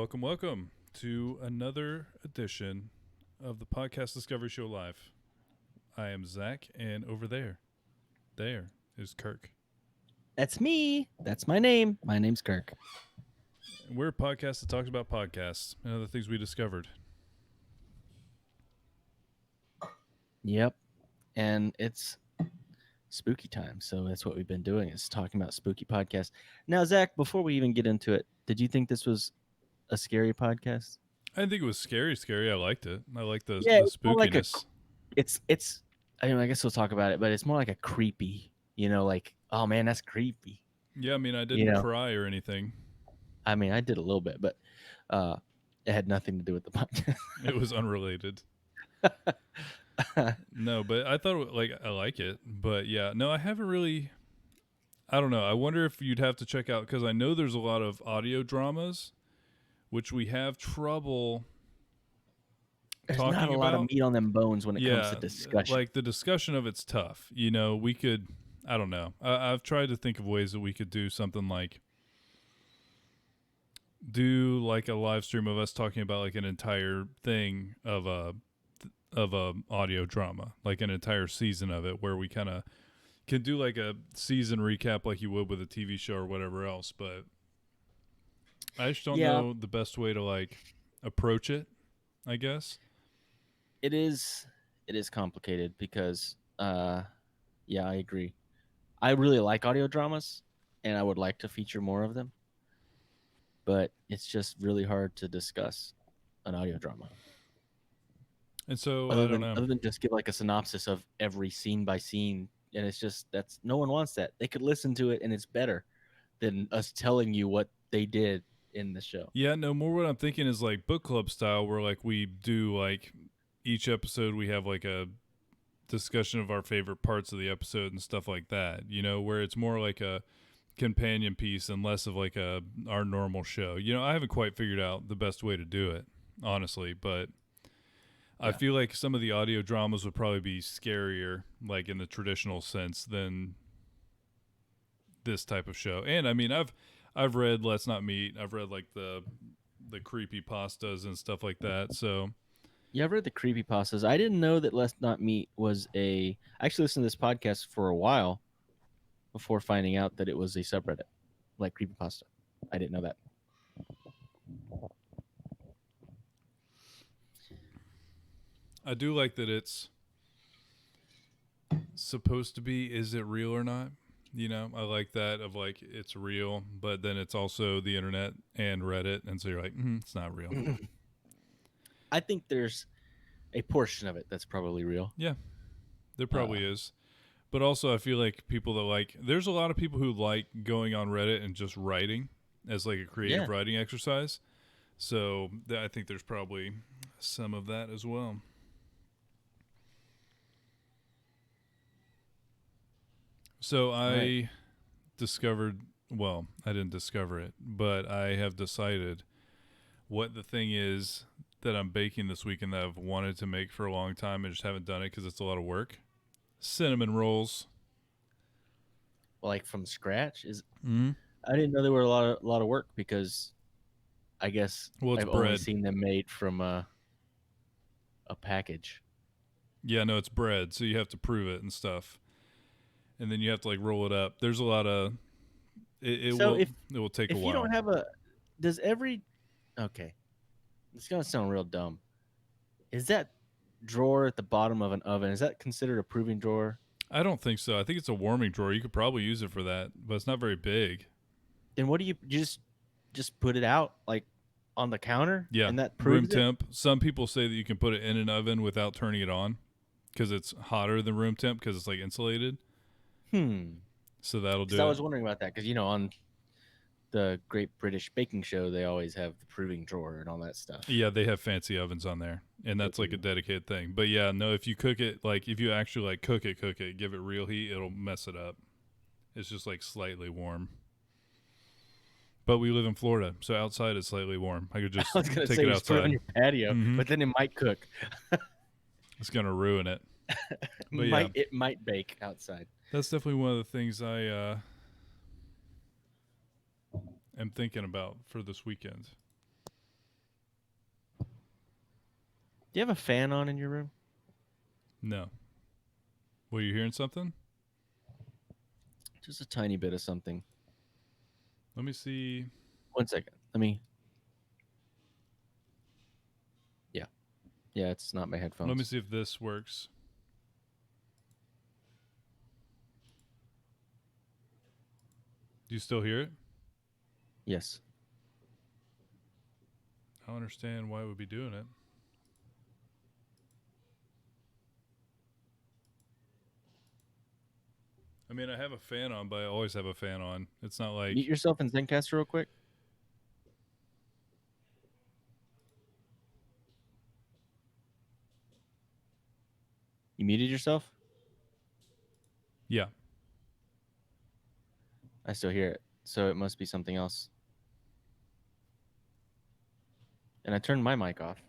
welcome to another edition of the Podcast Discovery Show Live. I am Zach, and over there is Kirk. That's me. That's my name. My name's Kirk. And we're a podcast that talks about podcasts and other things we discovered. Yep. And it's spooky time, so that's what we've been doing is talking about spooky podcasts. Now, Zach, before we even get into it, did you think this was a scary podcast? I didn't think it was scary. I liked it. I like the It's more like spookiness. it's. I mean, I guess we'll talk about it, but it's more like a creepy. Like, oh man, that's creepy. Yeah, I mean, I didn't cry or anything. I mean, I did a little bit, but it had nothing to do with the podcast. It was unrelated. No, but I thought I like it, but yeah, no, I haven't really. I don't know. I wonder if you'd have to check out because I know there's a lot of audio dramas, which we have trouble. There's not a lot of meat on them bones when it comes to discussion. Like the discussion of it's tough. We could. I don't know. I've tried to think of ways that we could do something like a live stream of us talking about like an entire thing of a audio drama, like an entire season of it, where we kind of can do like a season recap like you would with a TV show or whatever else. But I just don't know the best way to like approach it, I guess. It is complicated because I agree. I really like audio dramas and I would like to feature more of them. But it's just really hard to discuss an audio drama. And so other than just give like a synopsis of every scene by scene, and it's just no one wants that. They could listen to it and it's better than us telling you what they did in the show. Yeah, no, more what I'm thinking is like book club style, where like we do like each episode we have like a discussion of our favorite parts of the episode and stuff like that. Where it's more like a companion piece and less of like our normal show. I haven't quite figured out the best way to do it, honestly, but I feel like some of the audio dramas would probably be scarier, like in the traditional sense, than this type of show. And I mean, I've read Let's Not Meet. I've read like the creepy pastas and stuff like that. So yeah, I've read the creepy pastas. I didn't know that Let's Not Meet was I actually listened to this podcast for a while before finding out that it was a subreddit like creepypasta. I didn't know that. I do like that it's supposed to be, is it real or not? I like that of like, it's real, but then it's also the internet and Reddit. And so you're like, it's not real. I think there's a portion of it that's probably real. Yeah, there probably is. But also I feel like people that there's a lot of people who like going on Reddit and just writing as like a creative writing exercise. So I think there's probably some of that as well. So I discovered, well, I didn't discover it, but I have decided what the thing is that I'm baking this weekend that I've wanted to make for a long time and just haven't done it because it's a lot of work. Cinnamon rolls. Like from scratch? Mm-hmm. I didn't know they were a lot of work because I guess I've only seen them made from a package. Yeah, no, it's bread, so you have to prove it and stuff. And then you have to like roll it up. There's a lot of it will take a while. If you don't have okay. It's gonna sound real dumb. Is that drawer at the bottom of an oven, is that considered a proving drawer? I don't think so. I think it's a warming drawer. You could probably use it for that, but it's not very big. Then what do you just put it out like on the counter? Yeah, and that proves room temp. Some people say that you can put it in an oven without turning it on because it's hotter than room temp because it's like insulated. So that'll do it. I was wondering about that because on the Great British Baking Show they always have the proving drawer and all that stuff. Yeah, they have fancy ovens on there, and that's like a dedicated thing. But yeah, no, if you cook it, like if you actually like cook it, give it real heat, it'll mess it up. It's just like slightly warm. But we live in Florida, so outside it's slightly warm. I could just take it outside. Put it on your patio, but then it might cook. It's gonna ruin it. But it might bake outside. That's definitely one of the things I am thinking about for this weekend. Do you have a fan on in your room? No. Were you hearing something? Just a tiny bit of something. Let me see. 1 second. Let me. Yeah. Yeah, it's not my Let me headphones. see if this works. Do you still hear it? Yes. I don't understand why it would be doing it. I mean, I have a fan on, but I always have a fan on. It's not Mute like. yourself in Zencaster real quick. You muted yourself? Yeah. I still hear it. So it must be something else. And I turned my mic off.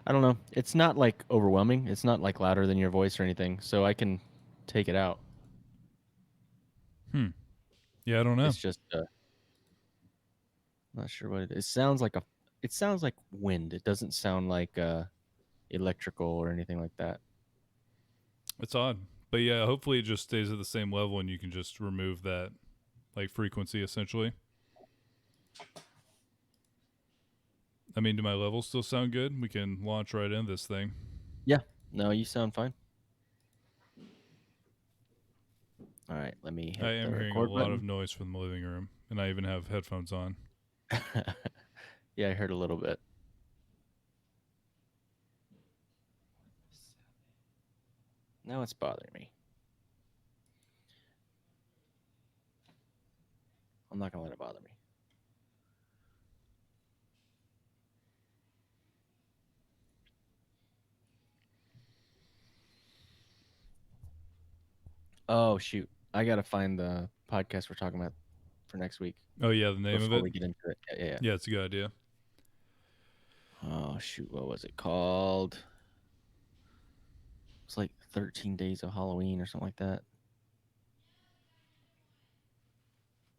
I don't know. It's not like overwhelming. It's not like louder than your voice or anything. So I can take it out. Hmm. Yeah, I don't know. It's just not sure what it is. It sounds like it sounds like wind. It doesn't sound like electrical or anything like that. It's odd. But yeah, hopefully it just stays at the same level and you can just remove that like frequency essentially. I mean, do my levels still sound good? We can launch right in this thing. Yeah. No, you sound fine. All right, let me I hit the am hearing a record lot of button. noise from the living room, and I even have headphones on. Yeah, I heard a little bit. Now it's bothering me. I'm not gonna let it bother me. Oh shoot! I gotta find the podcast we're talking about for next week Oh yeah, the name of before it. we get into it. Yeah. Yeah, it's a good idea. Oh shoot! What was it called? It's like 13 Days of Halloween or something like that.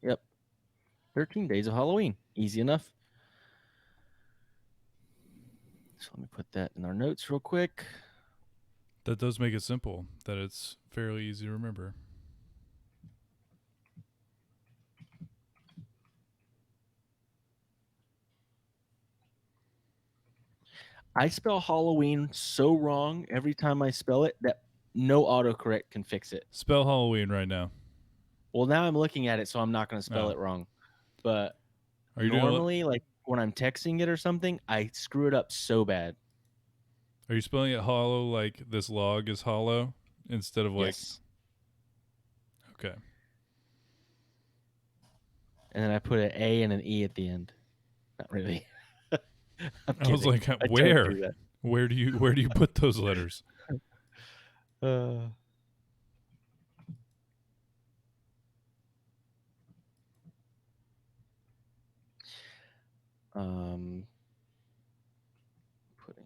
Yep. 13 Days of Halloween. Easy enough. So let me put that in our notes real quick. That does make it simple. That it's fairly easy to remember. I spell Halloween so wrong every time I spell it that no autocorrect can fix it. Spell Halloween right now. Well, now I'm looking at it, so I'm not going to spell Oh, it wrong. But are you doing? normally, like when I'm texting it or something, I screw it up so bad. Are you spelling it hollow like this log is hollow instead of like? Yes. Okay. And then I put an A and an E at the end. Not really. I'm I was kidding. like, I don't where? do that. Where do you put those letters? Uh, um, putting.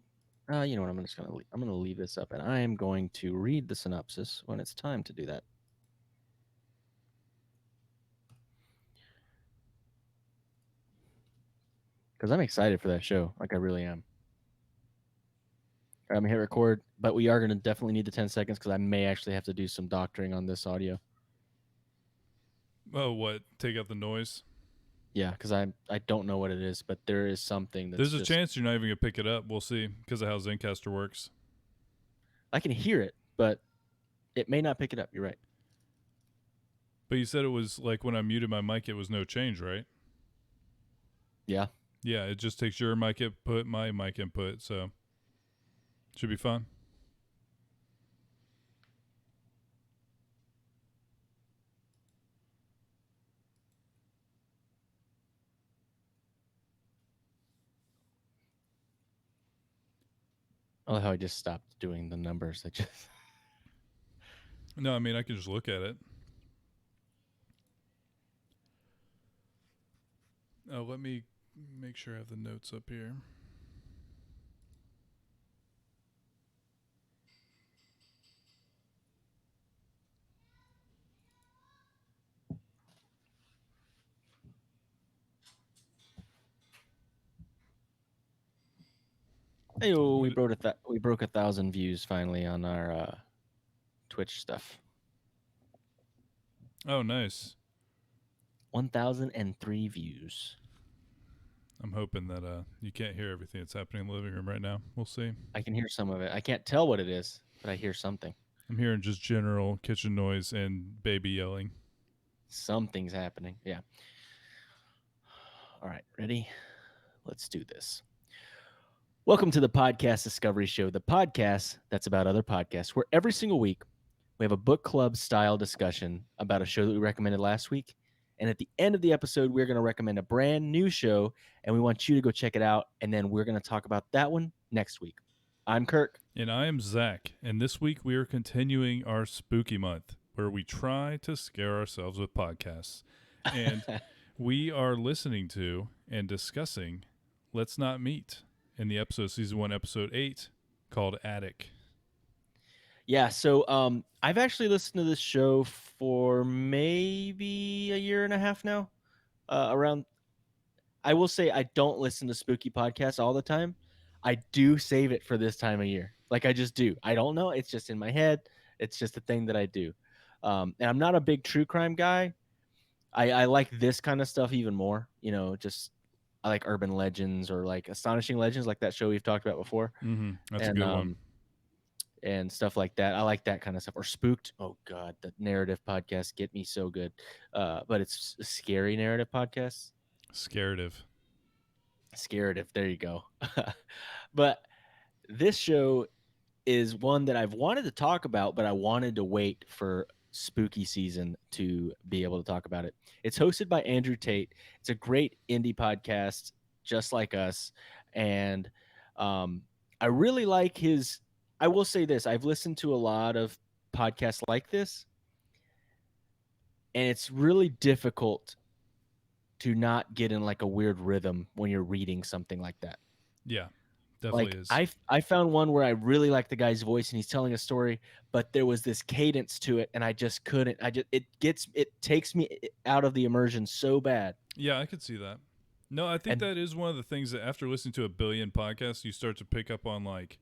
You know what? I'm gonna leave this up, and I am going to read the synopsis when it's time to do that. Because I'm excited for that show. Like I really am. I'm gonna hit record, but we are gonna definitely need the 10 seconds because I may actually have to do some doctoring on this audio. Oh, what? Take out the noise. Yeah, because I don't know what it is, but there is something that's There's a just chance you're not even gonna pick it up. We'll see because of how Zencaster works. I can hear it, but it may not pick it up. You're right. But you said it was like when I muted my mic, it was no change, right? Yeah. Yeah, it just takes your mic input, my mic input, so should be fun. I love how I just stopped doing the numbers. I just No, I mean I can just look at it. Oh, let me make sure I have the notes up here. Hey, we What? broke 1,000 views finally on our Twitch stuff. Oh, nice. 1,003 views. I'm hoping that you can't hear everything that's happening in the living room right now. We'll see. I can hear some of it. I can't tell what it is, but I hear something. I'm hearing just general kitchen noise and baby yelling. Something's happening. Yeah. All right, ready? Let's do this. Welcome to the Podcast Discovery Show, the podcast that's about other podcasts, where every single week we have a book club style discussion about a show that we recommended last week. And at the end of the episode, we're going to recommend a brand new show, and we want you to go check it out. And then we're going to talk about that one next week. I'm Kirk. And I am Zach, and this week we are continuing our spooky month where we try to scare ourselves with podcasts. And we are listening to and discussing Let's Not Meet in the episode, season 1, episode 8, called Attic. Yeah, so I've actually listened to this show for maybe a year and a half now. Around, I will say I don't listen to spooky podcasts all the time. I do save it for this time of year. Like I just do. I don't know. It's just in my head. It's just a thing that I do. And I'm not a big true crime guy. I like this kind of stuff even more. You know, just I like urban legends or like astonishing legends, like that show we've talked about before, Mm-hmm. That's a and good one. and stuff like that. I like that kind of stuff. Or Spooked. Oh God, the narrative podcasts get me so good. But it's a scary narrative podcasts. Scarative. Scarative. There you go. But this show is one that I've wanted to talk about, but I wanted to wait for spooky season to be able to talk about it. It's hosted by Andrew Tate. It's a great indie podcast, just like us. And I really like his. I will say this: I've listened to a lot of podcasts like this, and it's really difficult to not get in like a weird rhythm when you're reading something like that. Yeah, definitely Like is. I found one where I really like the guy's voice and he's telling a story, but there was this cadence to it, and I just couldn't. It takes me out of the immersion so bad. Yeah, I could see that. No, I think And that is one of the things that after listening to a billion podcasts, you start to pick up on like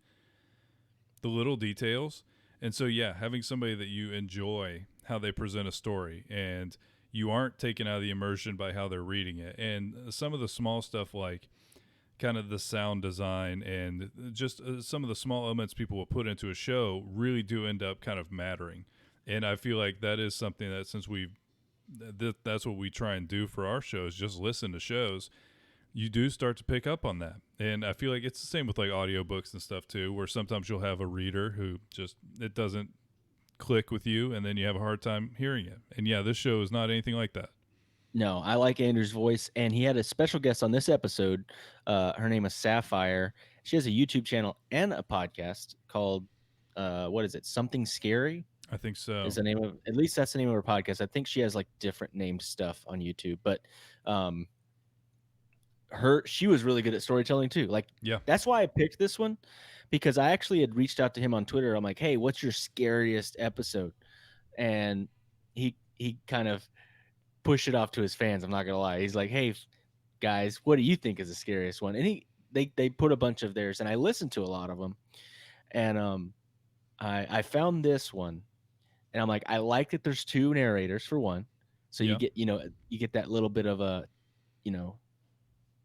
the little details. And so, yeah, having somebody that you enjoy how they present a story and you aren't taken out of the immersion by how they're reading it. And some of the small stuff, like kind of the sound design and just some of the small elements people will put into a show, really do end up kind of mattering. And I feel like that is something that since that's what we try and do for our shows, just listen to shows, you do start to pick up on that. And I feel like it's the same with like audiobooks and stuff too, where sometimes you'll have a reader who just it doesn't click with you and then you have a hard time hearing it. And yeah, this show is not anything like that. no, I like Andrew's voice, and he had a special guest on this episode. Her name is Sapphire. She has a YouTube channel and a podcast called what is it? Something Scary I think is so. the name of, at least that's the name of her podcast. I think she has like different named stuff on YouTube, but um she was really good at storytelling too. Like Yeah. that's why I picked this one, because I actually had reached out to him on Twitter. I'm like, "Hey, what's your scariest episode?" And he kind of pushed it off to his fans. I'm not gonna lie. He's like, "Hey guys, what do you think is the scariest one?" And they put a bunch of theirs, and I listened to a lot of them. And I found this one, and I'm like, I like that there's two narrators for one, so Yeah. you get that little bit of a you know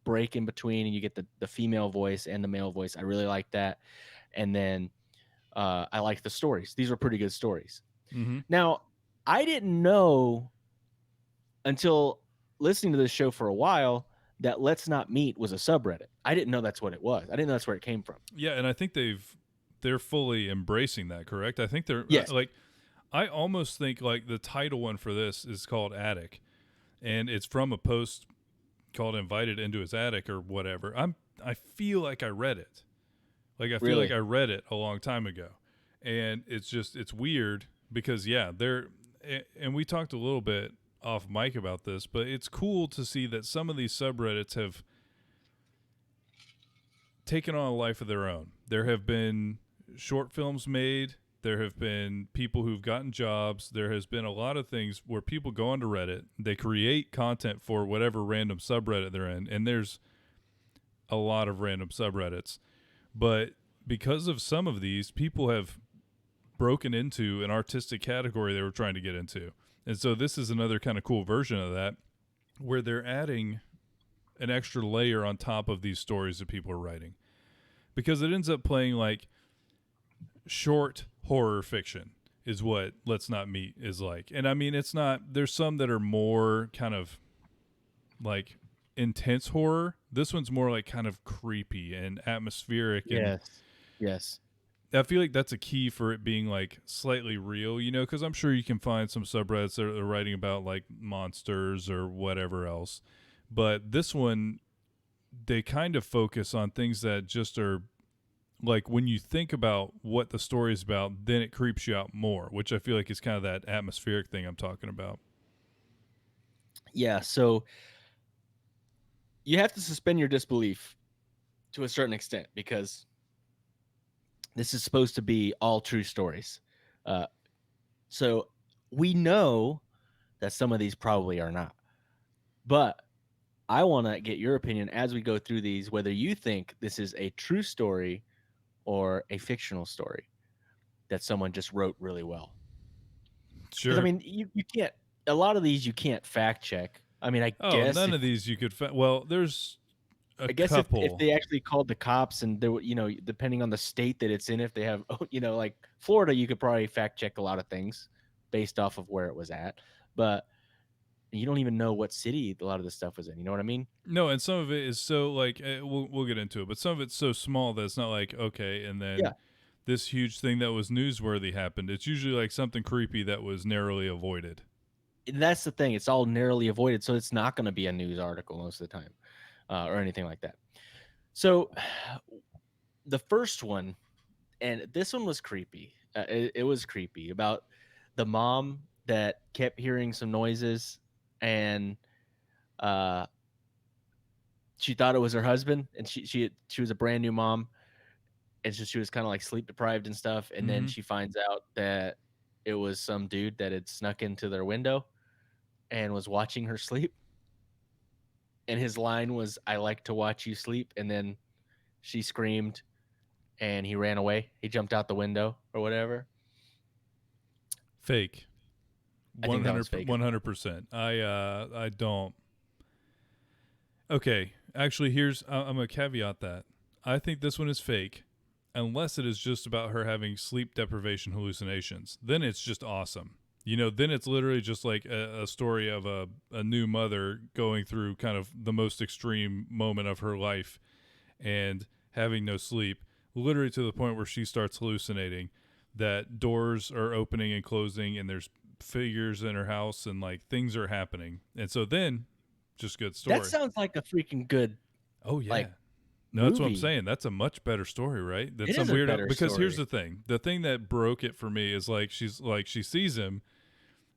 break in between, and you get the female voice and the male voice. I really like that. And then I like the stories. These were pretty good stories. Mm-hmm. Now, I didn't know until listening to this show for a while that Let's Not Meet was a subreddit. I didn't know that's what it was. I didn't know that's where it came from. Yeah, and I think they're fully embracing that, correct? I think they're Yes, like I almost think like the title one for this is called Attic, and it's from a post called "Invited into His Attic" or whatever. I feel like I read it, like I feel like really. I read it a long time ago, and it's weird because yeah, and we talked a little bit off mic about this, but it's cool to see that some of these subreddits have taken on a life of their own. There have been short films made. There have been people who've gotten jobs. There has been a lot of things where people go onto Reddit, they create content for whatever random subreddit they're in, and there's a lot of random subreddits. But because of some of these, people have broken into an artistic category they were trying to get into. And so this is another kind of cool version of that where they're adding an extra layer on top of these stories that people are writing. Because it ends up playing like short horror fiction is what Let's Not Meet is like. And I mean, it's not, there's some that are more kind of like intense horror. This one's more like kind of creepy and atmospheric. And Yes. Yes. I feel like that's a key for it being like slightly real, you know, because I'm sure you can find some subreddits that are writing about like monsters or whatever else. But this one, they kind of focus on things that just are like when you think about what the story is about, then it creeps you out more, which I feel like is kind of that atmospheric thing I'm talking about. Yeah. So you have to suspend your disbelief to a certain extent because this is supposed to be all true stories. Uh, so we know that some of these probably are not. But I want to get your opinion as we go through these, whether you think this is a true story or a fictional story that someone just wrote really well. Because I Sure. mean, you can't. A lot of these you can't fact check. I mean, Oh, none of these you could. Well, there's a I guess if couple. they actually called the cops and there were, depending on the state that it's in, if they have, like Florida, you could probably fact check a lot of things based off of where it was at. But you don't even know what city a lot of this stuff was in. You know what I mean? No, and some of it is so like we'll get into it, but some of it's so small that it's not like okay, and then Yeah. this huge thing that was newsworthy happened. It's usually like something creepy that was narrowly avoided. And that's the thing. It's all narrowly avoided. So it's not going to be a news article most of the time or anything like that. So the first one, and this one was creepy. It was creepy about the mom that kept hearing some noises and uh, she thought it was her husband, and she was a brand new mom, and so she was kind of like sleep deprived and stuff. And then Mm-hmm. she finds out that it was some dude that had snuck into their window and was watching her sleep. And his line was, "I like to watch you sleep." And then she screamed, and he ran away. He jumped out the window or whatever. Fake. I think that was fake as well. 100%. I don't. Okay, actually, I'm gonna caveat that. I think this one is fake, unless it is just about her having sleep deprivation hallucinations. Then it's just awesome. You know, then it's literally just like a story of a new mother going through kind of the most extreme moment of her life and having no sleep, literally to the point where she starts hallucinating that doors are opening and closing and there's figures in her house and like things are happening. And so then just good That story. sounds like a freaking good Oh like yeah. No, that's what I'm movie. saying. That's a much better story, right? Than It some is a weirdo. better Because here's story. the thing: the thing that broke it for me is like she sees him.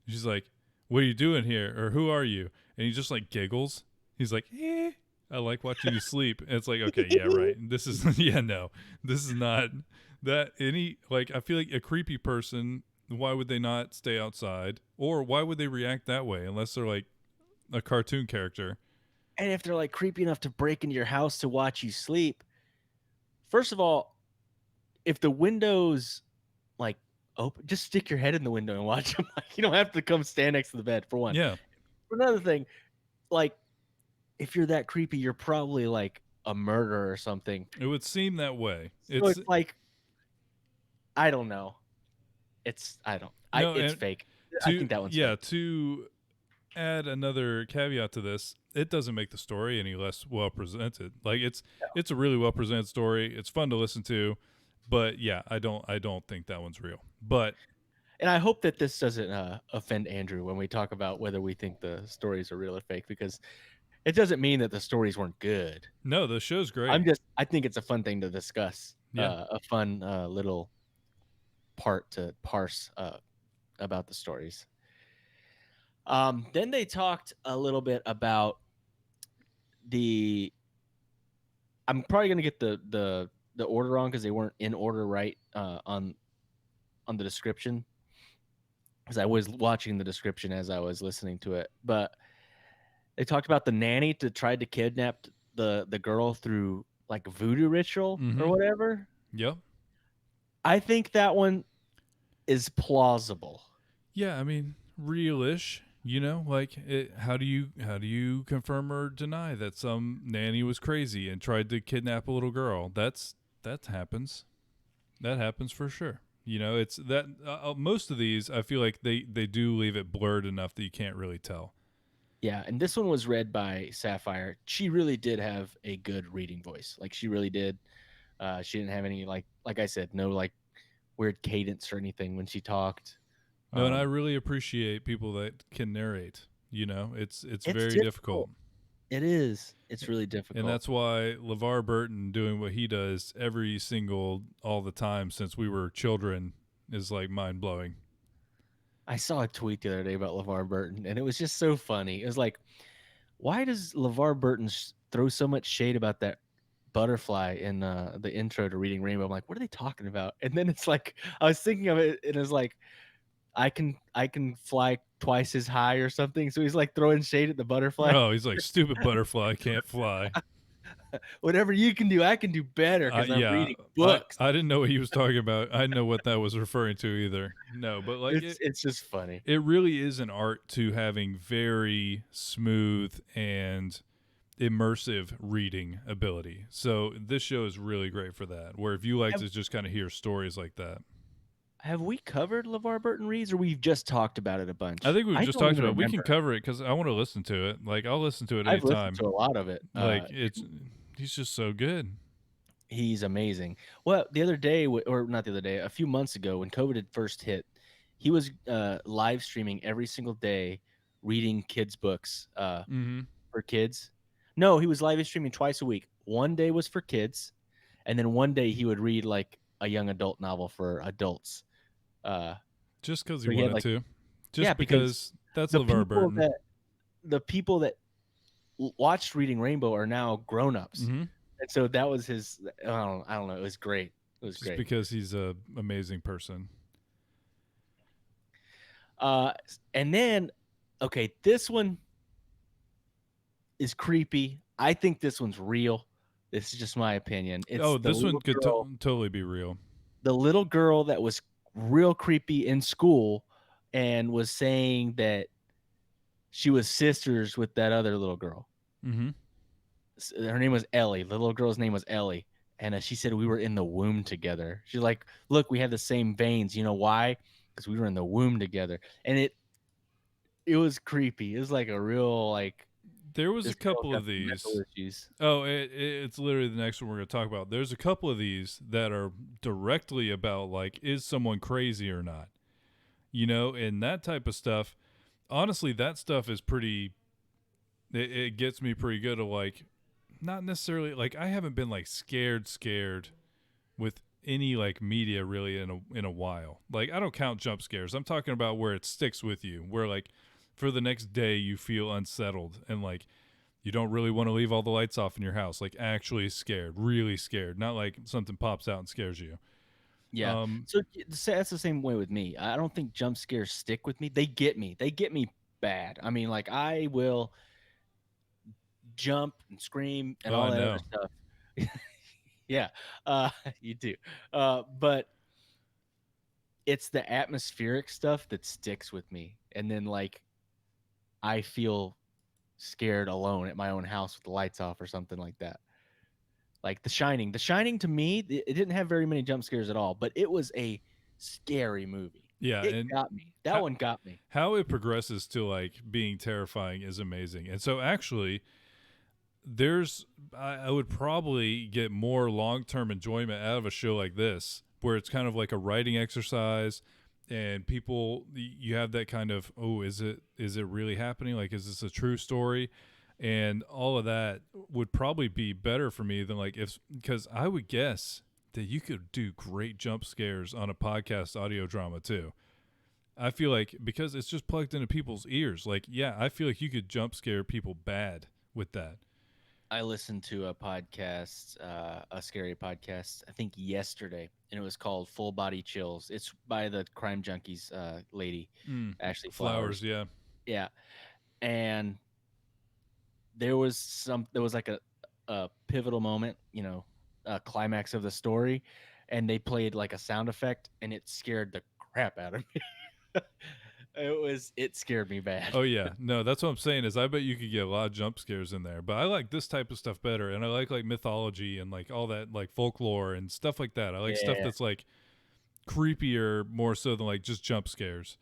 She's like, "What are you doing here?" Or "Who are you?" And he just like giggles. He's like, "Eh, I like watching you sleep." And it's like, okay, yeah, right. This is yeah, no, this is not that any like. I feel like a creepy person. Why would they not stay outside, or why would they react that way unless they're like a cartoon character? And if they're like creepy enough to break into your house to watch you sleep, first of all, if the windows like open, just stick your head in the window and watch them. Like, you don't have to come stand next to the bed for one. Yeah, For another thing, like if you're that creepy, you're probably like a murderer or something. it would seem that way. So It's it's like I don't know. no, It's and fake. I to think that one's yeah, fake. to add another caveat to this, it doesn't make the story any less well presented. Like it's a really well presented story. It's fun to listen to, but yeah, I don't think that one's real. But And I hope that this doesn't offend Andrew when we talk about whether we think the stories are real or fake, because it doesn't mean that the stories weren't good. no, the show's great. I think it's a fun thing to discuss, Yeah. a fun little part to parse about the stories. Then they talked a little bit about the. I'm probably gonna get the order wrong because they weren't in order right on the description, because I was watching the description as I was listening to it. But they talked about the nanny that tried to kidnap the girl through like voodoo ritual or Mm-hmm. whatever. Yep. I think that one is plausible. Yeah, I mean, realish. You know, like how do you confirm or deny that some nanny was crazy and tried to kidnap a little girl? That happens. That happens for sure. You know, it's that most of these I feel like they do leave it blurred enough that you can't really tell. Yeah, and this one was read by Sapphire. She really did have a good reading voice. Like she really did. She didn't have any like I said, no like weird cadence or anything when she talked. No, and I Um, really appreciate people that can narrate. You know, it's it's very difficult. difficult. It is. It's really And difficult. that's why LeVar Burton doing what he does every single all the time since we were children is like mind blowing. I saw a tweet the other day about LeVar Burton, and it was just so funny. It was like, why does LeVar Burton throw so much shade about that butterfly in the intro to Reading Rainbow? I'm like, what are they talking about? And then it's like, I was thinking of it, and it's like, I can fly twice as high or something. So he's like throwing shade at the butterfly. Oh, he's like stupid butterfly can't fly. Whatever you can do, I can do better because I'm Yeah, reading I books. I didn't know what he was talking about. I didn't know what that was referring to either. No, but like It's just funny. it really is an art to having very smooth and immersive reading ability. So this show is really great for that. Where if you like Have to just kind of hear stories like that, have we covered LeVar Burton reads, or we've just talked about it a I bunch? think we've I just don't talked even about. We can remember. cover it because I want to listen to it. Like I'll listen to it I've listened anytime. to a lot of it. Like it's he's just so good. He's amazing. Well, the other day, or not the other day, a few months ago, when COVID had first hit, he was live streaming every single day, reading kids' books Mm-hmm. for kids. No, he was live streaming twice a week. One day was for kids, and then one day he would read like a young adult novel for adults. Uh, Just because he so he had wanted like, to. yeah, Just because because that's the LeVar people Burton. that the people that watched Reading Rainbow are now grown-ups. Mm-hmm. And so that was his. I don't know. It was great. It was Just great. because he's a amazing person. Uh, and then, okay, this one is creepy. I think this one's real. This is just my opinion. It's Oh, this one could totally be real. the little girl that was real creepy in school, and was saying that she was sisters with that other little girl. Mm-hmm. Her name was Ellie. The little girl's name was Ellie. And she said we were in the womb together. She's like, look, we have the same veins. You know why? Because we were in the womb together. And it was creepy. It was like a real like There was a this girl's couple got of some mental these. issues. Oh, it's literally the next one we're going to talk about. There's a couple of these that are directly about like, is someone crazy or not? You know, and that type of stuff. Honestly, that stuff is pretty. It gets me pretty good. Of like, not necessarily like I haven't been like scared with any like media really in a while. Like I don't count jump scares. I'm talking about where it sticks with you, where like for the next day you feel unsettled and like you don't really want to leave all the lights off in your house, like actually scared, really scared, not like something pops out and scares you. Yeah. Um, So that's the same way with me. I don't think jump scares stick with me. They get me. They get me bad. I mean, like I will jump and scream and oh, all I that other know. stuff. Yeah. You do. But it's the atmospheric stuff that sticks with me. And then like I feel scared alone at my own house with the lights off or something like that. Like The Shining. The Shining to me, it didn't have very many jump scares at all, but it was a scary movie. Yeah, It and got me. That how, one got me. how it progresses to like being terrifying is amazing. And so actually, there's I would probably get more long term enjoyment out of a show like this, where it's kind of like a writing exercise, and people you have that kind of is it really happening? Like, is this a true story? And all of that would probably be better for me than like if because I would guess that you could do great jump scares on a podcast audio drama too. I feel like because it's just plugged into people's ears. Like, yeah, I feel like you could jump scare people bad with that. I listened to a podcast, a scary podcast, I think yesterday, and it was called Full Body Chills. It's by the Crime Junkies lady, Mm. Ashley Flowers, Flowers. yeah. Yeah. And there was like a a pivotal moment, a climax of the story, and they played like a sound effect, and it scared the crap out of me. It scared me bad. Oh yeah, no, that's what I'm saying. Is I bet you could get a lot of jump scares in there, but I like this type of stuff better, and I like mythology and like all that like folklore and stuff like that. I like stuff Yeah. that's like creepier more so than like just jump scares.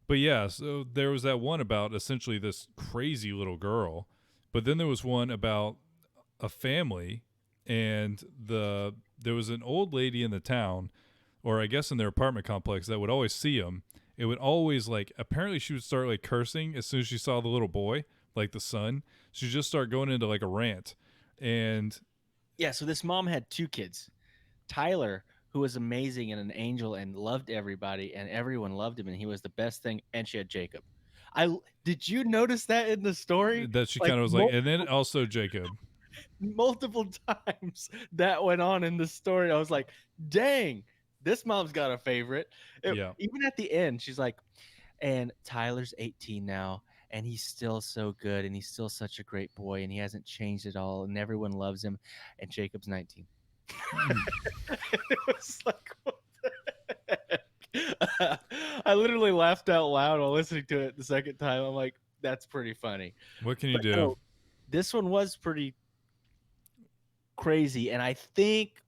But yeah, so there was that one about essentially this crazy little girl, but then there was one about a family, and there was an old lady in the town, or I guess in their apartment complex, that would always see them. It would always like apparently she would start like cursing as soon as she saw the little boy, like the son. She'd just start going into like a rant, and Yeah, so this mom had two kids. Tyler, who was amazing and an angel and loved everybody, and everyone loved him, and he was the best thing. And she had Jacob. Did you notice that in the story? that she Like kind of was like, and then also Jacob, multiple times that went on in the story. I was like, dang, this mom's got a favorite. yeah. Even at the end, she's like, and Tyler's 18 now, and he's still so good, and he's still such a great boy, and he hasn't changed at all, and everyone loves him. And Jacob's 19. It was like, what the heck? I literally laughed out loud while listening to it the second time. I'm like, that's pretty funny. What can you But do? no, this one was pretty crazy, and I think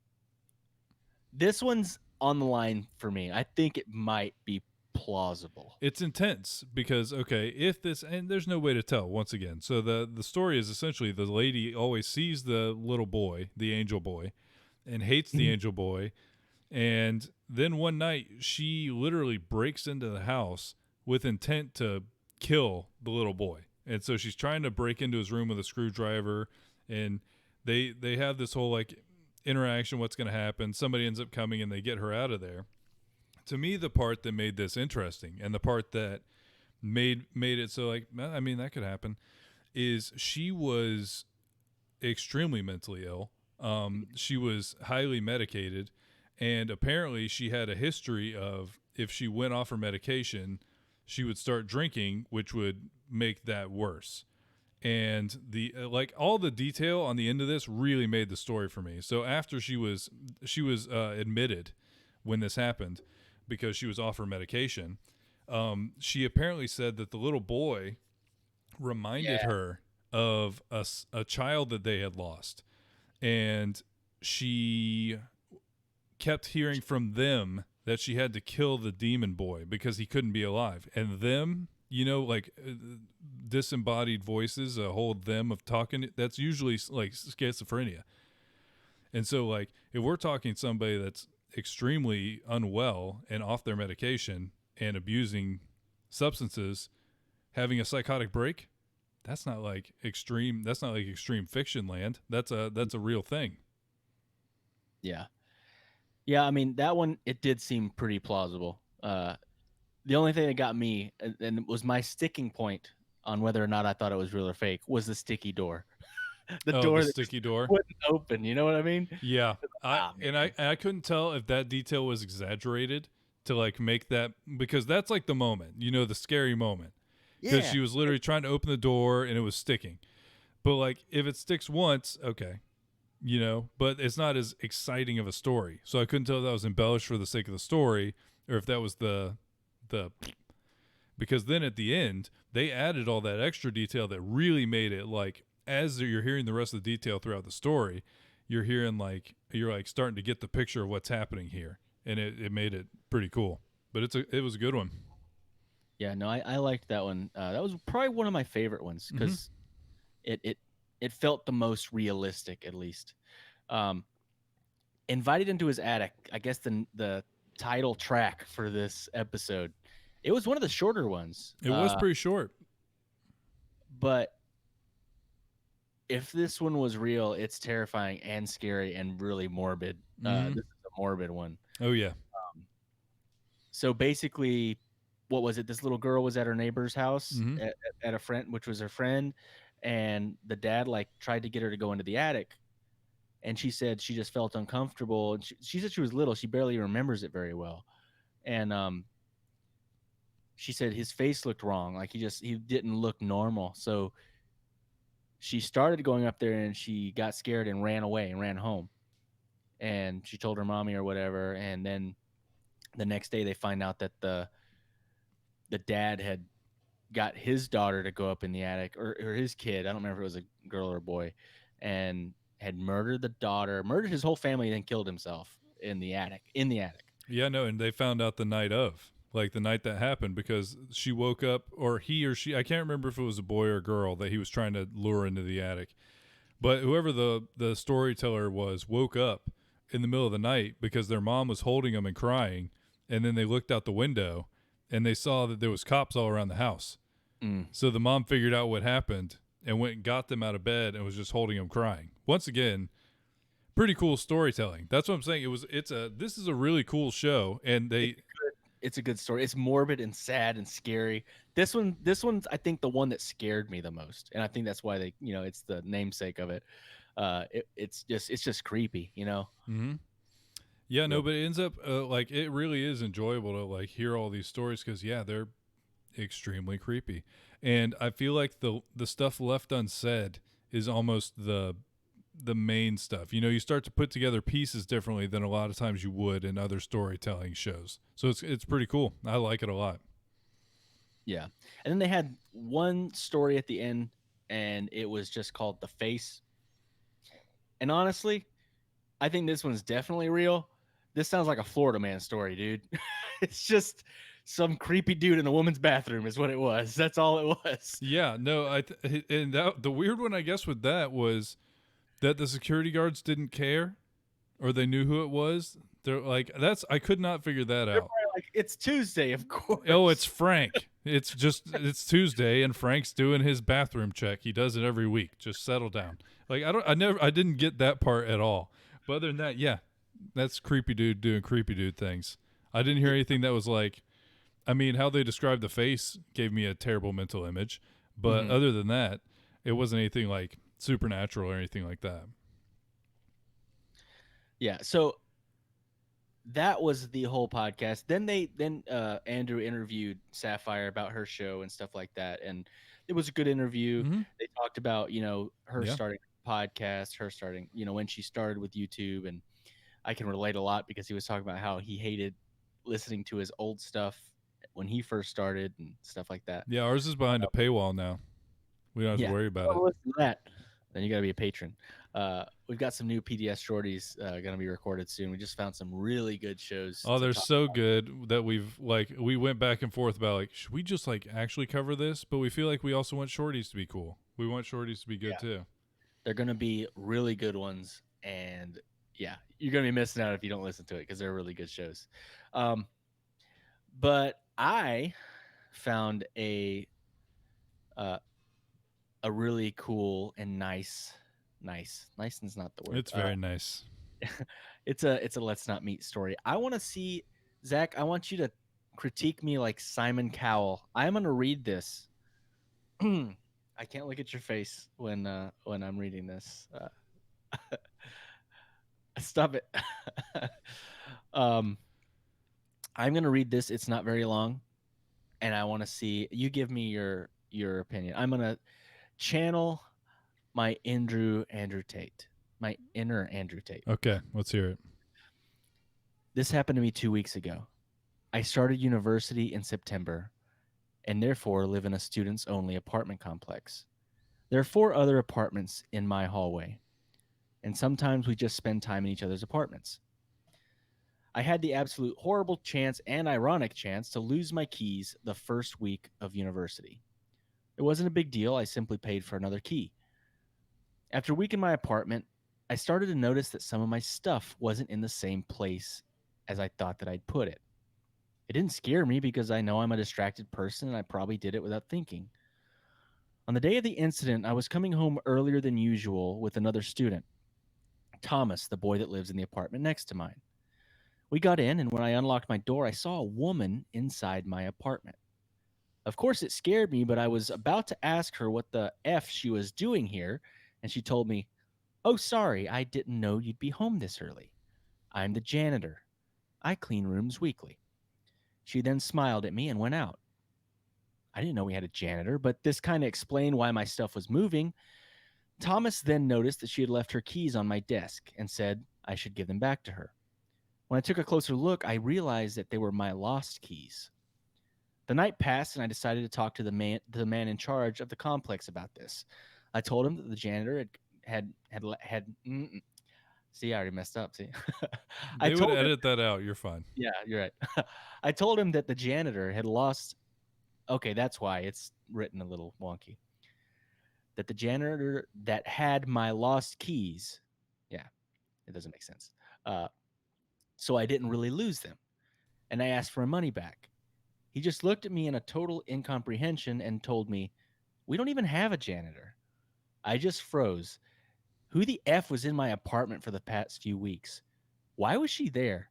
this one's on the line for me. I think it might be plausible. It's intense because okay, if this and there's no way to tell once again. So the story is essentially the lady always sees the little boy, the angel boy, and hates the Mhm. angel boy, and then one night she literally breaks into the house with intent to kill the little boy. And so she's trying to break into his room with a screwdriver, and they have this whole like interaction, what's going to happen. Somebody ends up coming and they get her out of there. To me, the part that made this interesting and the part that made it so like I mean that could happen is she was extremely mentally ill. She was highly medicated, and apparently she had a history of if she went off her medication, she would start drinking, which would make that worse. And the like all the detail on the end of this really made the story for me. So after she was admitted when this happened because she was off her medication, she apparently said that the little boy reminded Yeah. her of a child that they had lost, and she kept hearing from them that she had to kill the demon boy because he couldn't be alive. And them, like disembodied voices, a whole them of talking, that's usually like schizophrenia. And so, like, if we're talking somebody that's extremely unwell and off their medication and abusing substances, having a psychotic break, that's not like extreme fiction land. That's a real thing. Yeah. Yeah, I mean, that one, it did seem pretty plausible. The only thing that got me, and it was my sticking point on whether or not I thought it was real or fake, was the sticky door. The Oh, the door that just sticky door. wouldn't open. You know what I mean? Yeah. I Ah, and man. I couldn't tell if that detail was exaggerated to like make that, because that's like the moment, the scary moment, because Yeah. she was literally trying to open the door and it was sticking. But like if it sticks once, okay, but it's not as exciting of a story. So I couldn't tell if that was embellished for the sake of the story or if that was the because then at the end they added all that extra detail that really made it like as you're hearing the rest of the detail throughout the story, you're like starting to get the picture of what's happening here, and it made it pretty cool. But it was a good one. Yeah, no, I liked that one. That was probably one of my favorite ones Mm-hmm. because it, it it felt the most realistic, at least. Um, Invited into his attic. I guess the title track for this episode. It was one of the shorter ones. It was pretty short. But if this one was real, it's terrifying and scary and really morbid. Mm-hmm. This is a morbid one. Oh yeah. So basically, what was it? This little girl was at her neighbor's house Mm-hmm. at a friend, which was her friend, and the dad like tried to get her to go into the attic, and she said she just felt uncomfortable. And she said she was little; she barely remembers it very well, and she said his face looked wrong, like he didn't look normal. So she started going up there and she got scared and ran away and ran home. And she told her mommy or whatever. And then the next day they find out that the dad had got his daughter to go up in the attic, or his kid. I don't remember if it was a girl or a boy, and had murdered the daughter, murdered his whole family, and then killed himself in the attic. In the attic. Yeah, no, and they found out the night of, like the night that happened, because she woke up, or he or she, I can't remember if it was a boy or a girl that he was trying to lure into the attic. But whoever the storyteller was woke up in the middle of the night because their mom was holding them and crying, and then they looked out the window and they saw that there was cops all around the house. Mm. So the mom figured out what happened and went and got them out of bed and was just holding them crying. Once again, pretty cool storytelling. That's what I'm saying. This is a really cool show, and they It's a good story. It's morbid and sad and scary. This one's I think the one that scared me the most, and I think that's why it's the namesake of it. It's just creepy, mm-hmm. Yeah, no, Real. but it ends up like it really is enjoyable to like hear all these stories because yeah, they're extremely creepy, and I feel like the stuff left unsaid is almost the main stuff. You know, you start to put together pieces differently than a lot of times you would in other storytelling shows. So it's pretty cool. I like it a lot. Yeah. And then they had one story at the end, and it was just called The Face. And honestly, I think this one's definitely real. This sounds like a Florida man story, dude. It's just some creepy dude in a woman's bathroom, is what it was. That's all it was. Yeah, no, and that the weird one I guess with that was that the security guards didn't care or they knew who it was. They're like that's I could not figure that They're out. probably like, it's Tuesday, of Oh, it's course. Frank. It's Tuesday and Frank's doing his bathroom check. He does it every week. Just settle down. Like I didn't get that part at all. But other than that, yeah, that's creepy dude doing creepy dude things. I didn't hear anything that was like, I mean, how they described the face gave me a terrible mental image. But Hmm. other than that, it wasn't anything like supernatural or anything like that. Yeah. So that was the whole podcast. Then Andrew interviewed Sapphire about her show and stuff like that, and it was a good interview. Mm-hmm. They talked about her Yeah. starting a podcast, her starting when she started with YouTube, and I can relate a lot because he was talking about how he hated listening to his old stuff when he first started and stuff like that. Yeah, ours is behind a paywall now. We don't have to Yeah, worry if you about want it. to listen to that, then you got to be a patron. We've got some new PDS shorties going to be recorded soon. We just found some really good shows Oh, to they're talk. so good that we went back and forth about like should we just like actually cover this? But we feel like we also want shorties to be cool. We want shorties to be good Yeah, too. they're going to be really good ones, and yeah, you're going to be missing out if you don't listen to it because they're really good shows. Um, but I found uh, a really cool and nice is not the word. It's very nice. It's a let's not meet story. I want to see, Zach. I want you to critique me like Simon Cowell. I'm gonna read this. I can't look at your face when I'm reading this. Stop it. um, I'm gonna read this. It's not very long, and I want to see you give me your opinion. I'm gonna channel my Andrew Tate, my inner Andrew Tate. Okay, let's hear it. This happened to me 2 weeks ago. I started university in September and therefore live in a students only apartment complex. There are 4 other apartments in my hallway, and sometimes we just spend time in each other's apartments. I had the absolute horrible chance and ironic chance to lose my keys the first week of university. It wasn't a big deal, I simply paid for another key. After a week in my apartment, I started to notice that some of my stuff wasn't in the same place as I thought that I'd put it. It didn't scare me because I know I'm a distracted person and I probably did it without thinking. On the day of the incident, I was coming home earlier than usual with another student, Thomas, the boy that lives in the apartment next to mine. We got in, and when I unlocked my door, I saw a woman inside my apartment. Of course, it scared me, but I was about to ask her what the F she was doing here, and she told me, "Oh, sorry, I didn't know you'd be home this early. I'm the janitor. I clean rooms weekly." She then smiled at me and went out. I didn't know we had a janitor, but this kind of explained why my stuff was moving. Thomas then noticed that she had left her keys on my desk and said I should give them back to her. When I took a closer look, I realized that they were my lost keys. The night passed, and I decided to talk to the man in charge of the complex about this. I told him that the janitor had. See, I already messed up. See, I They would told him. edit that out. You're fine. Yeah, you're right. I told him that the janitor had lost. Okay, that's why it's written a little wonky. That the janitor that had my lost keys. Yeah, it doesn't make sense. Uh, so I didn't really lose them, and I asked for my money back. He just looked at me in a total incomprehension and told me, "We don't even have a janitor." I just froze. Who the F was in my apartment for the past few weeks? Why was she there?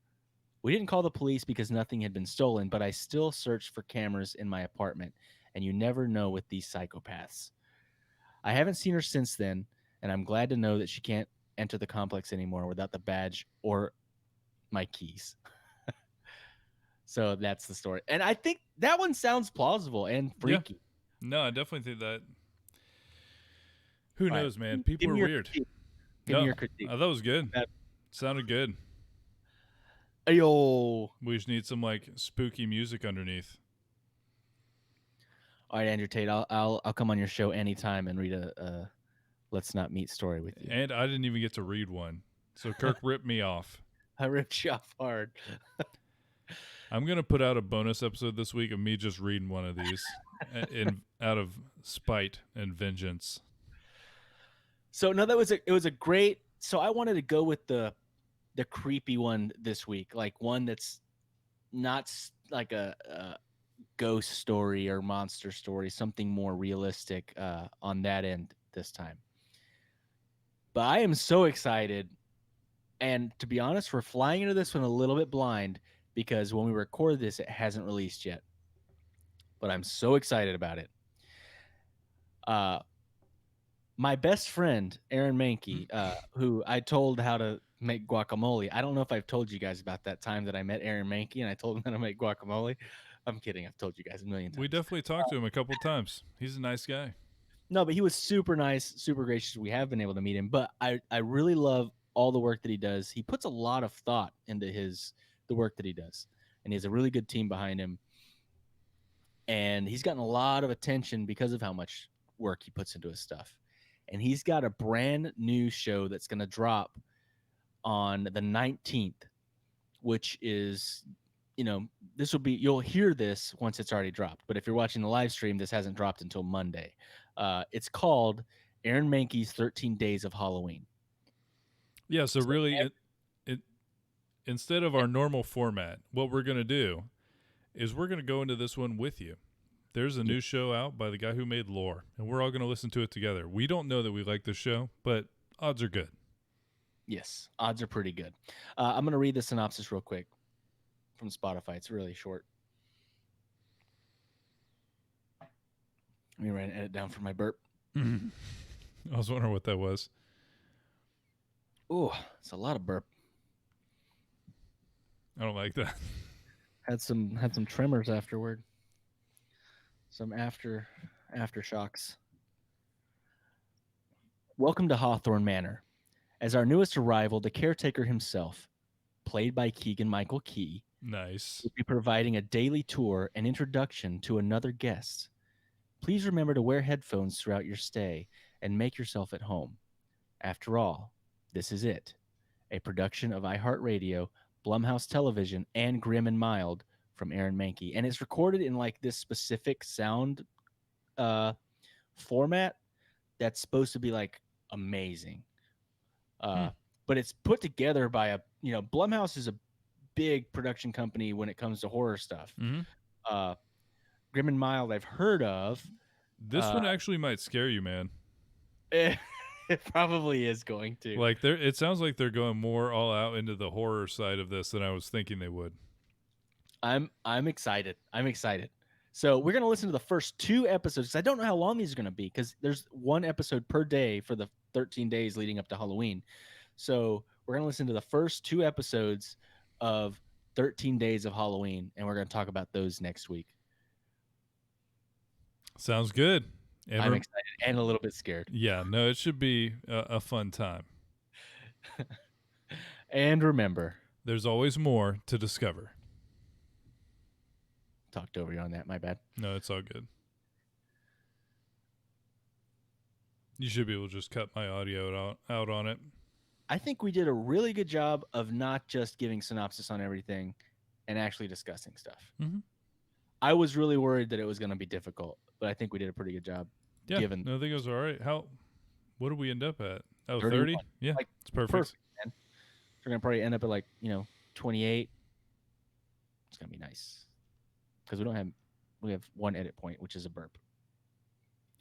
We didn't call the police because nothing had been stolen, but I still searched for cameras in my apartment, and you never know with these psychopaths. I haven't seen her since then, and I'm glad to know that she can't enter the complex anymore without the badge or my keys. So that's the story. And I think that one sounds plausible and Yeah. freaky. No, I definitely think that. Who All right. knows, man? People Give are me your weird. critique. Give me No, your critique. that was good. That- Sounded good. Ayo. We just need some like spooky music underneath. All right, Andrew Tate. I'll come on your show anytime and read a Let's Not Meet story with you. And I didn't even get to read one. So Kirk ripped me off. I ripped you off hard. I'm going to put out a bonus episode this week of me just reading one of these in out of spite and vengeance. So no, it was a great. So I wanted to go with the creepy one this week, like one that's not like a ghost story or monster story, something more realistic on that end this time. But I am so excited, and to be honest, we're flying into this one a little bit blind because when we record this, it hasn't released yet. But I'm so excited about it. My best friend Aaron Mankey, who I told how to make guacamole. I don't know if I've told you guys about that time that I met Aaron Mankey and I told him how to make guacamole. I'm kidding. I've told you guys a million times. We definitely talked to him a couple times. He's a nice guy. No, but he was super nice, super gracious. We have been able to meet him, but I really love all the work that he does. He puts a lot of thought into the work that he does, and he has a really good team behind him. And he's gotten a lot of attention because of how much work he puts into his stuff. And he's got a brand new show that's going to drop on the 19th, which is, this will be, you'll hear this once it's already dropped. But if you're watching the live stream, this hasn't dropped until Monday. It's called Aaron Mankey's 13 Days of Halloween. Yeah, so really, instead of our normal format, what we're going to do is we're going to go into this one with you. There's a new show out by the guy who made Lore, and we're all going to listen to it together. We don't know that we like this show, but odds are good. Yes, odds are pretty good. I'm going to read the synopsis real quick from Spotify. It's really short. Let me write an edit down for my burp. I was wondering what that was. Ooh, it's a lot of burp. I don't like that. Had some tremors afterward. Some aftershocks. Welcome to Hawthorne Manor. As our newest arrival, the caretaker himself, played by Keegan-Michael Key, Nice. will be providing a daily tour and introduction to another guest. Please remember to wear headphones throughout your stay and make yourself at home. After all, this is it, a production of iHeartRadio, Blumhouse Television, and Grim and Mild from Aaron Mankey. And it's recorded in like this specific sound format that's supposed to be like amazing. But it's put together by Blumhouse is a big production company when it comes to horror stuff. Mm-hmm. Grim and Mild I've heard of. This one actually might scare you, man. It probably is going to. Like it sounds like they're going more all out into the horror side of this than I was thinking they would. I'm excited. I'm excited. So we're gonna listen to the first 2 episodes. I don't know how long these are gonna be because there's 1 episode per day for the 13 days leading up to Halloween. So we're gonna listen to the first 2 episodes of 13 Days of Halloween, and we're gonna talk about those next week. Sounds good. And I'm excited and a little bit scared. yeah, no, it should be a fun time. And remember, There's always more to discover. talked over you on that. My bad. No, it's all good. You should be able to just cut my audio out on it. I think we did a really good job of not just giving synopsis on everything and actually discussing stuff. Mhm. I was really worried that it was going to be difficult, but I think we did a pretty good job. Yeah, given no, I think it was all right. What did we end up at? Oh, 31. 30? Yeah, Like, it's perfect. man. We're going to probably end up at like, 28. It's going to be nice. Because we have one edit point, which is a burp.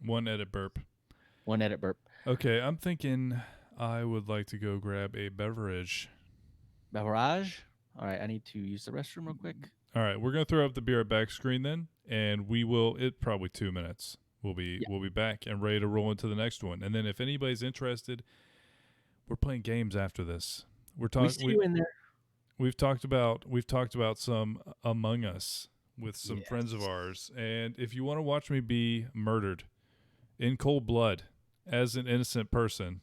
One edit burp. One edit burp. Okay, I'm thinking I would like to go grab a beverage. Beverage? All right, I need to use the restroom real quick. All right, we're gonna throw up the Be Right Back screen then, and we will. It probably 2 minutes. We'll be back and ready to roll into the next one. And then if anybody's interested, we're playing games after this. We see you in there. We've talked about some Among Us with some friends of ours, and if you want to watch me be murdered in cold blood as an innocent person,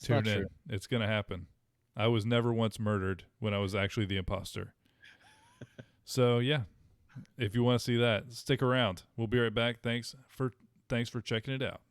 tune in. True. It's gonna happen. I was never once murdered when I was actually the imposter. So yeah, if you want to see that, stick around. We'll be right back. Thanks for checking it out.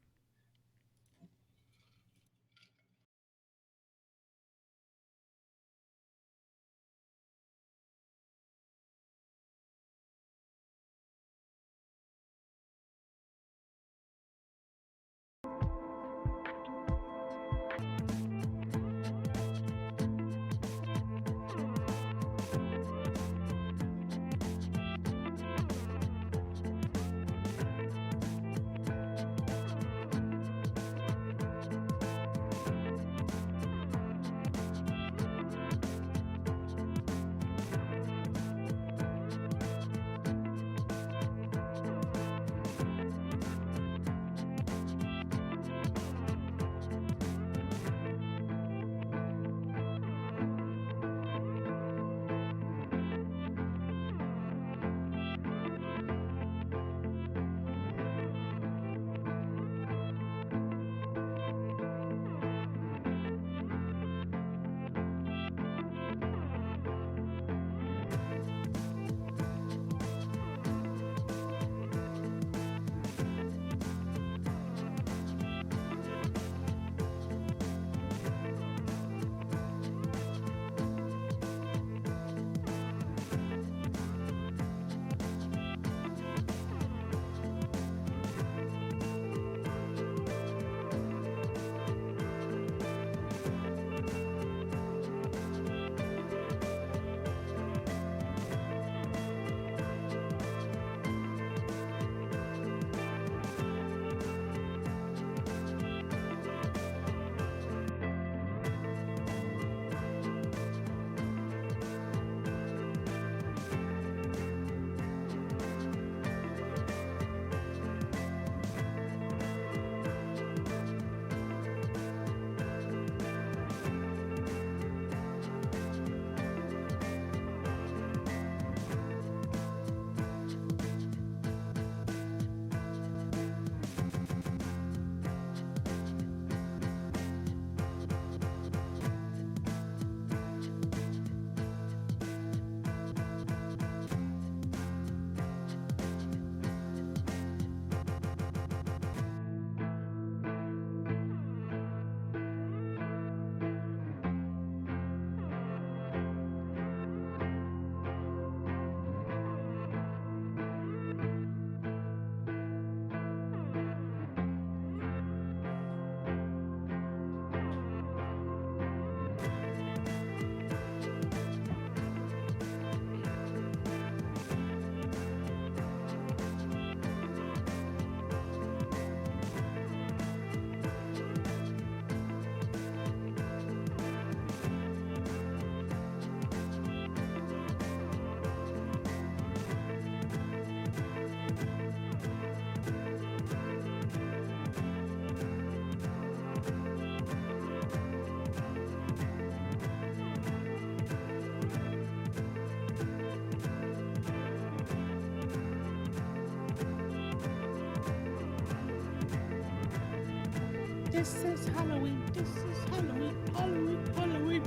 This is Halloween. This is Halloween. Halloween. Halloween.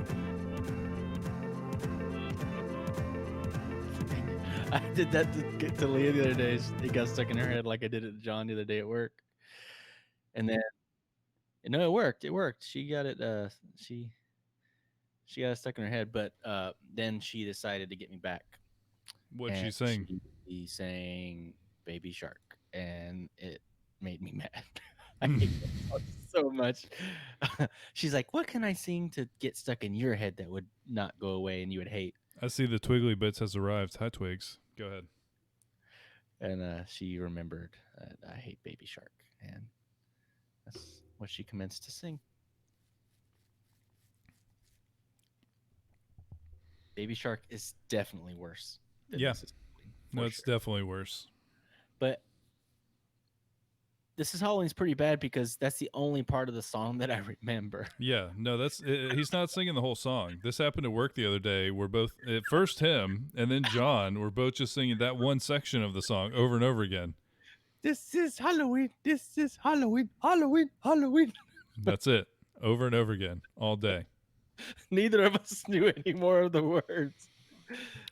I did that to Leah the other day. It got stuck in her head like I did it to John the other day at work. And then, no, it worked. It worked. She got it. She got it stuck in her head. But then she decided to get me back. What'd And she sing? she sang Baby Shark, and it made me mad. I hate that song so much. She's like, "What can I sing to get stuck in your head that would not go away and you would hate?" I see the Twiggly Bits has arrived. Hi, Twigs. Go ahead. And she remembered I hate Baby Shark, and that's what she commenced to sing. Baby Shark is definitely worse than Yeah. This Is Halloween, No, for it's sure. definitely worse. But This Is Halloween's pretty bad because that's the only part of the song that I remember. Yeah, no, he's not singing the whole song. This happened at work the other day. We're both at first him and then John were both just singing that one section of the song over and over again. This is Halloween. This is Halloween. Halloween. Halloween. That's it, over and over again, all day. Neither of us knew any more of the words.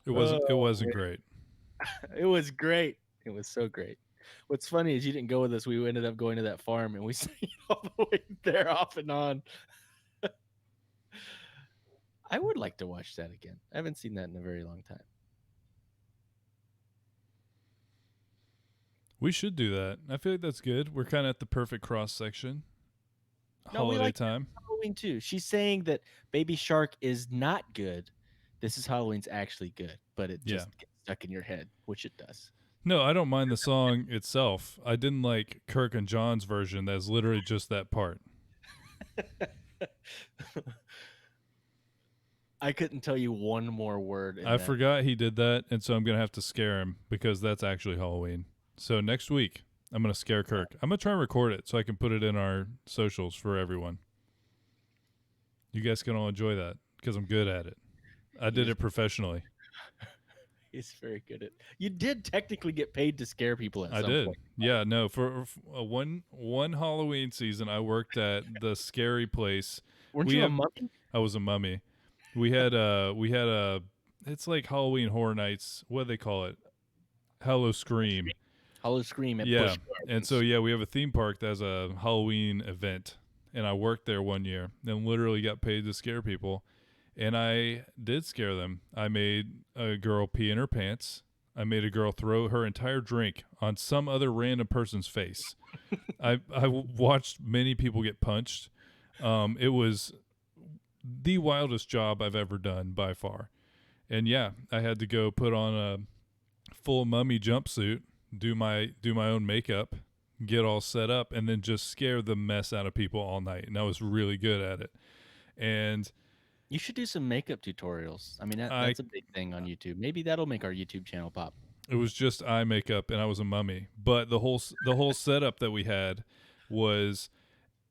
It wasn't. It Oh, wasn't man. great. It was great. It was so great. What's funny is you didn't go with us. We ended up going to that farm and we sang it all the way there, off and on. I would like to watch that again. I haven't seen that in a very long time. We should do that. I feel like that's good. We're kind of at the perfect cross section. No, we Holiday like time. Halloween too. She's saying that Baby Shark is not good. This Is Halloween's actually good, but it just gets stuck in your head, which it does. No, I don't mind the song itself. I didn't like Kirk and John's version. That's literally just that part. I couldn't tell you one more word. I forgot he did that, and so I'm gonna have to scare him because that's actually Halloween. So next week, I'm gonna scare Kirk. I'm gonna try and record it so I can put it in our socials for everyone. You guys can all enjoy that because I'm good at it. I did it professionally. He's very good at. You did technically get paid to scare people at I some did. point. Yeah, no. For one Halloween season, I worked at the scary place. Weren't you a mummy? I was a mummy. We had a. It's like Halloween Horror Nights. What do they call it? Hello Scream. Hollow Scream at Yeah, Busch and Gardens. so yeah, we have a theme park that's a Halloween event, and I worked there one year and literally got paid to scare people, and I did scare them. I made a girl pee in her pants. I made a girl throw her entire drink on some other random person's face. I watched many people get punched. It was the wildest job I've ever done by far. And yeah, I had to go put on a full mummy jumpsuit, do my own makeup, get all set up, and then just scare the mess out of people all night. And I was really good at it. And You should do some makeup tutorials. I mean, that's a big thing on YouTube. Maybe that'll make our YouTube channel pop. It was just eye makeup, and I was a mummy. But the whole setup that we had was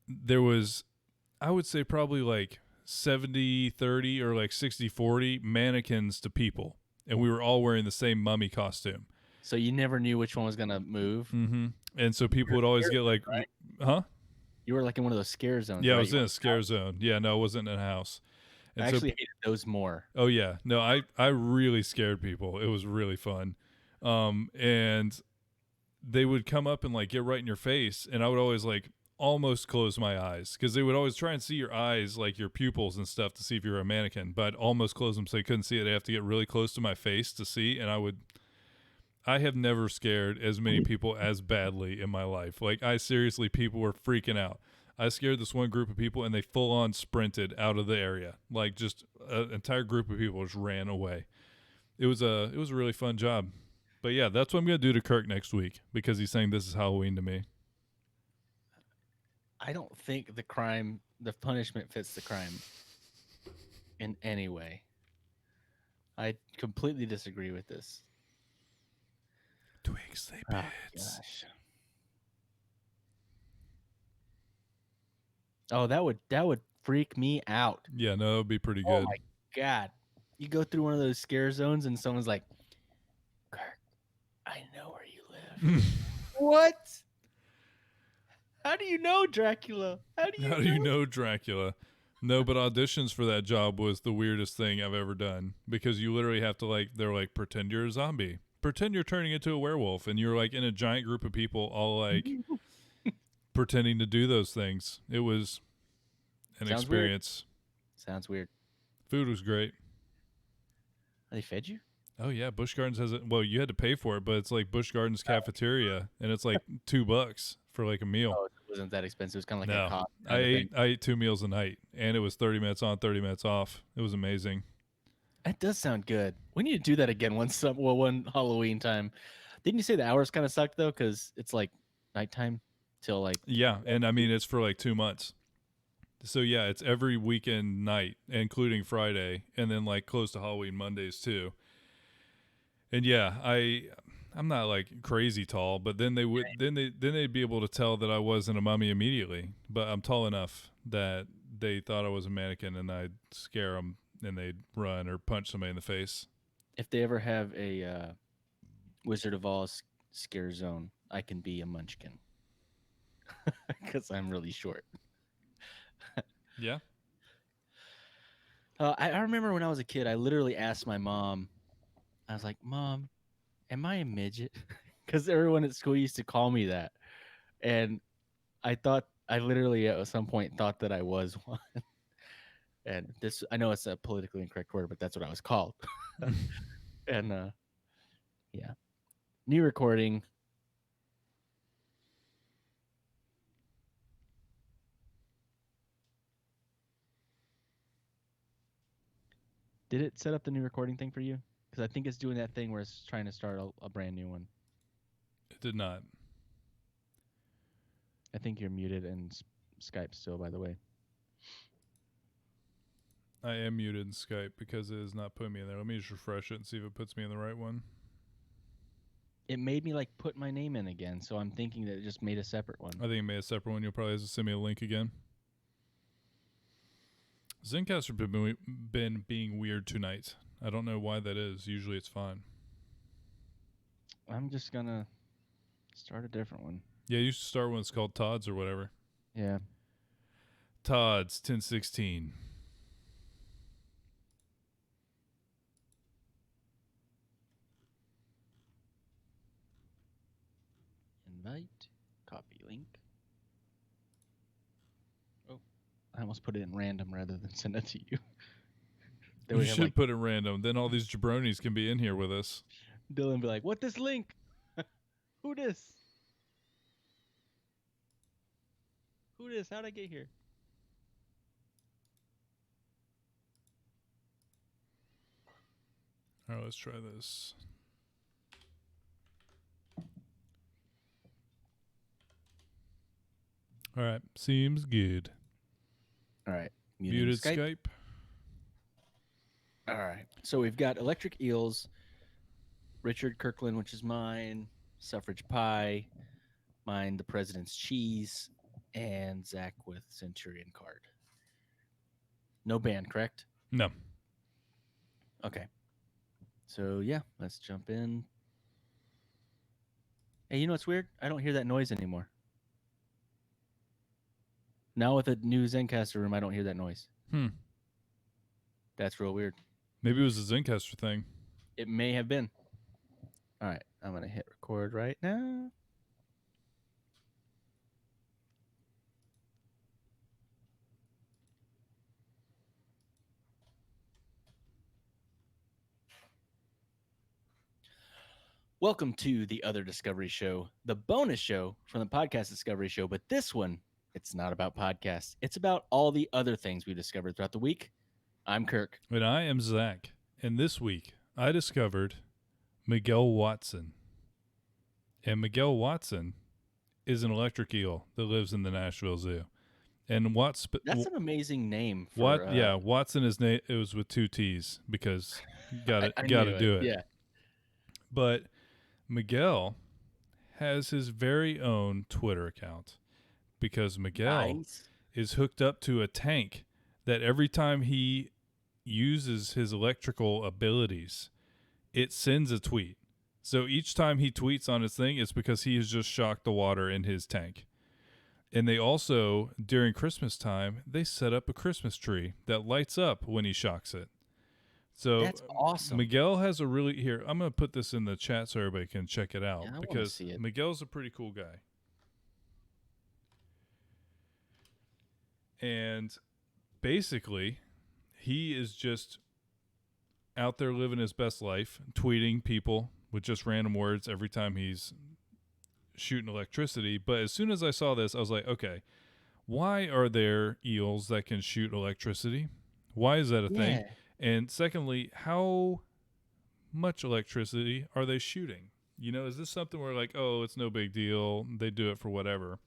there was, I would say, probably like 70-30 or like 60-40 mannequins to people, and we were all wearing the same mummy costume. So you never knew which one was gonna move. Mm-hmm. And so people would always get like, right? huh? You were like in one of those scare zones. Yeah, right? I was in a scare zone. Yeah, no, I wasn't in a house. And I actually hated those more. oh yeah, no, I really scared people. It was really fun, and they would come up and like get right in your face, and I would always like almost close my eyes because they would always try and see your eyes, like your pupils and stuff, to see if you're a mannequin. But I'd almost close them so they couldn't see it. They have to get really close to my face to see, and I have never scared as many people as badly in my life. Like I seriously, people were freaking out. I scared this one group of people and they full on sprinted out of the area. Like just an entire group of people just ran away. It was a really fun job. But yeah, that's what I'm gonna do to Kirk next week because he's saying this is Halloween to me. I don't think the punishment fits the crime in any way. I completely disagree with this. Twigs, they bits. Gosh. Oh, that would freak me out. Yeah, no, that would be pretty Oh good. my god. You go through one of those scare zones and someone's like, Kirk, I know where you live. What? How do you know Dracula? How do How you do you know? know Dracula? No, but auditions for that job was the weirdest thing I've ever done because you literally have to like they're like pretend you're a zombie. Pretend you're turning into a werewolf and you're like in a giant group of people all like pretending to do those things. It was an Sounds weird. experience. Sounds weird. Food was great. They fed you? Oh yeah, Busch Gardens has it. Well, you had to pay for it, but it's like Busch Gardens cafeteria, and it's like $2 for like a meal. Oh, it wasn't that expensive. It was kind of like a No, cost I kind of thing. ate 2 meals a night, and it was 30 minutes on, 30 minutes off. It was amazing. That does sound good. We need to do that again one Halloween time. Didn't you say the hours kind of sucked though? Because it's like nighttime till like Yeah, and I mean it's for like 2 months. So yeah, it's every weekend night, including Friday, and then like close to Halloween Mondays too. And yeah, I'm not like crazy tall, but then they'd be able to tell that I wasn't a mummy immediately. But I'm tall enough that they thought I was a mannequin, and I'd scare them, and they'd run or punch somebody in the face. if they ever have a Wizard of Oz scare zone, I can be a munchkin because I'm really short. Yeah, I remember when I was a kid, I literally asked my mom, I was like, Mom, am I a midget? Because everyone at school used to call me that. And I literally at some point thought that I was one. And this, I know it's a politically incorrect word, but that's what I was called. And yeah, new recording. Did it set up the new recording thing for you? Because I think it's doing that thing where it's trying to start a brand new one. it did not. I think you're muted and Skype still, by the way. I am muted in Skype because it is not putting me in there. Let me just refresh it and see if it puts me in the right one. It made me like put my name in again, so I'm thinking that it just made a separate one. I think it made a separate one. You'll probably have to send me a link again. Zencaster been being weird tonight. I don't know why that is. Usually it's fine. I'm just gonna start a different one. Yeah, you should start when it's called Todd's or whatever. Yeah. Todd's 1016. Invite. Copy link. Oh, I almost put it in random rather than send it to you. Then You we have should like put it random. Then all these jabronis can be in here with us. Dylan be like, "What this link? Who this? Who this? How'd I get here?" All right, let's try this. All right, seems good. All right. Muted Skype. All right. So we've got Electric Eels, Richard Kirkland, which is mine, Suffrage Pie, mine, The President's Cheese, and Zach with Centurion Card. No band, correct? No. Okay. So yeah, let's jump in. Hey, you know what's weird? I don't hear that noise anymore. Now with a new Zencaster room, I don't hear that noise. That's real weird. Maybe it was a Zencaster thing. It may have been. All right, I'm going to hit record right now. Welcome to the Other Discovery Show, the bonus show from the Podcast Discovery Show. But this one, it's not about podcasts. It's about all the other things we discovered throughout the week. I'm Kirk. And I am Zach. And this week, I discovered Miguel Watson. And Miguel Watson is an electric eel that lives in the Nashville Zoo. And That's an amazing name. Watson is it was with 2 T's because you gotta knew do it. Yeah. But Miguel has his very own Twitter account because Miguel is hooked up to a tank that every time he uses his electrical abilities, it sends a tweet. So each time he tweets on his thing, it's because he has just shocked the water in his tank. And they also, during Christmas time, they set up a Christmas tree that lights up when he shocks it. So That's awesome. Miguel has a really here. I'm gonna put this in the chat so everybody can check it out Yeah, I want to because see it. Miguel's a pretty cool guy, and basically, he is just out there living his best life, tweeting people with just random words every time he's shooting electricity. But as soon as I saw this, I was like, okay, why are there eels that can shoot electricity? Why is that a thing? Yeah. And secondly, how much electricity are they shooting? You know, is this something where like, oh, it's no big deal, they do it for whatever?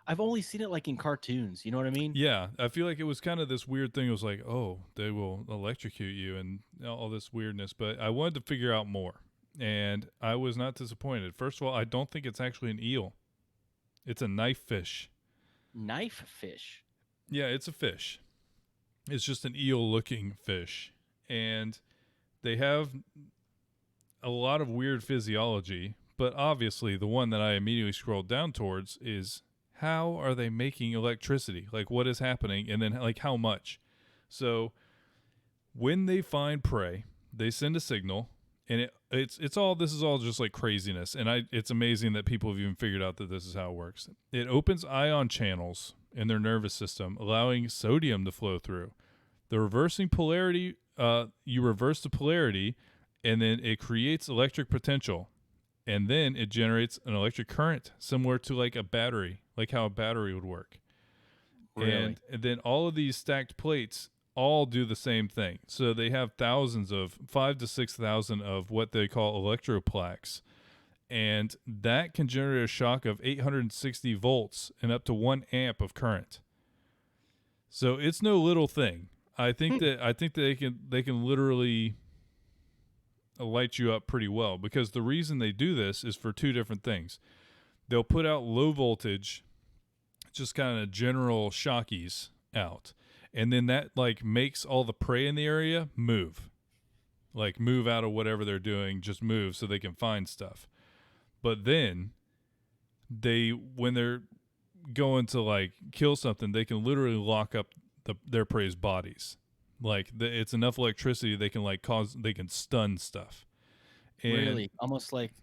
I've only seen it like in cartoons. You know what I mean? Yeah, I feel like it was kind of this weird thing. It was like, oh, they will electrocute you and all this weirdness. But I wanted to figure out more, and I was not disappointed. First of all, I don't think it's actually an eel; it's a knife fish. Knife fish. Yeah, it's a fish. It's just an eel-looking fish, and they have a lot of weird physiology. But obviously, the one that I immediately scrolled down towards is how are they making electricity? Like, what is happening? And then, like, how much? So, when they find prey, they send a signal, and it's all this is all just like craziness. And it's amazing that people have even figured out that this is how it works. It opens ion channels in their nervous system, allowing sodium to flow through. The reversing polarity, you reverse the polarity, and then it creates electric potential, and then it generates an electric current similar to like a battery, like how a battery would work. Really? And then all of these stacked plates all do the same thing. So they have thousands of 5 to 6,000 of what they call electroplaques, and that can generate a shock of 860 volts and up to 1 amp of current. So it's no little thing. I think that they can literally light you up pretty well, because the reason they do this is for two different things. They'll put out low voltage, just kind of general shockies out, and then that like makes all the prey in the area move out of whatever they're doing, just move so they can find stuff. But then when they're going to like kill something, they can literally lock up their prey's bodies. Like it's enough electricity they can they can stun stuff. And Really? Almost like,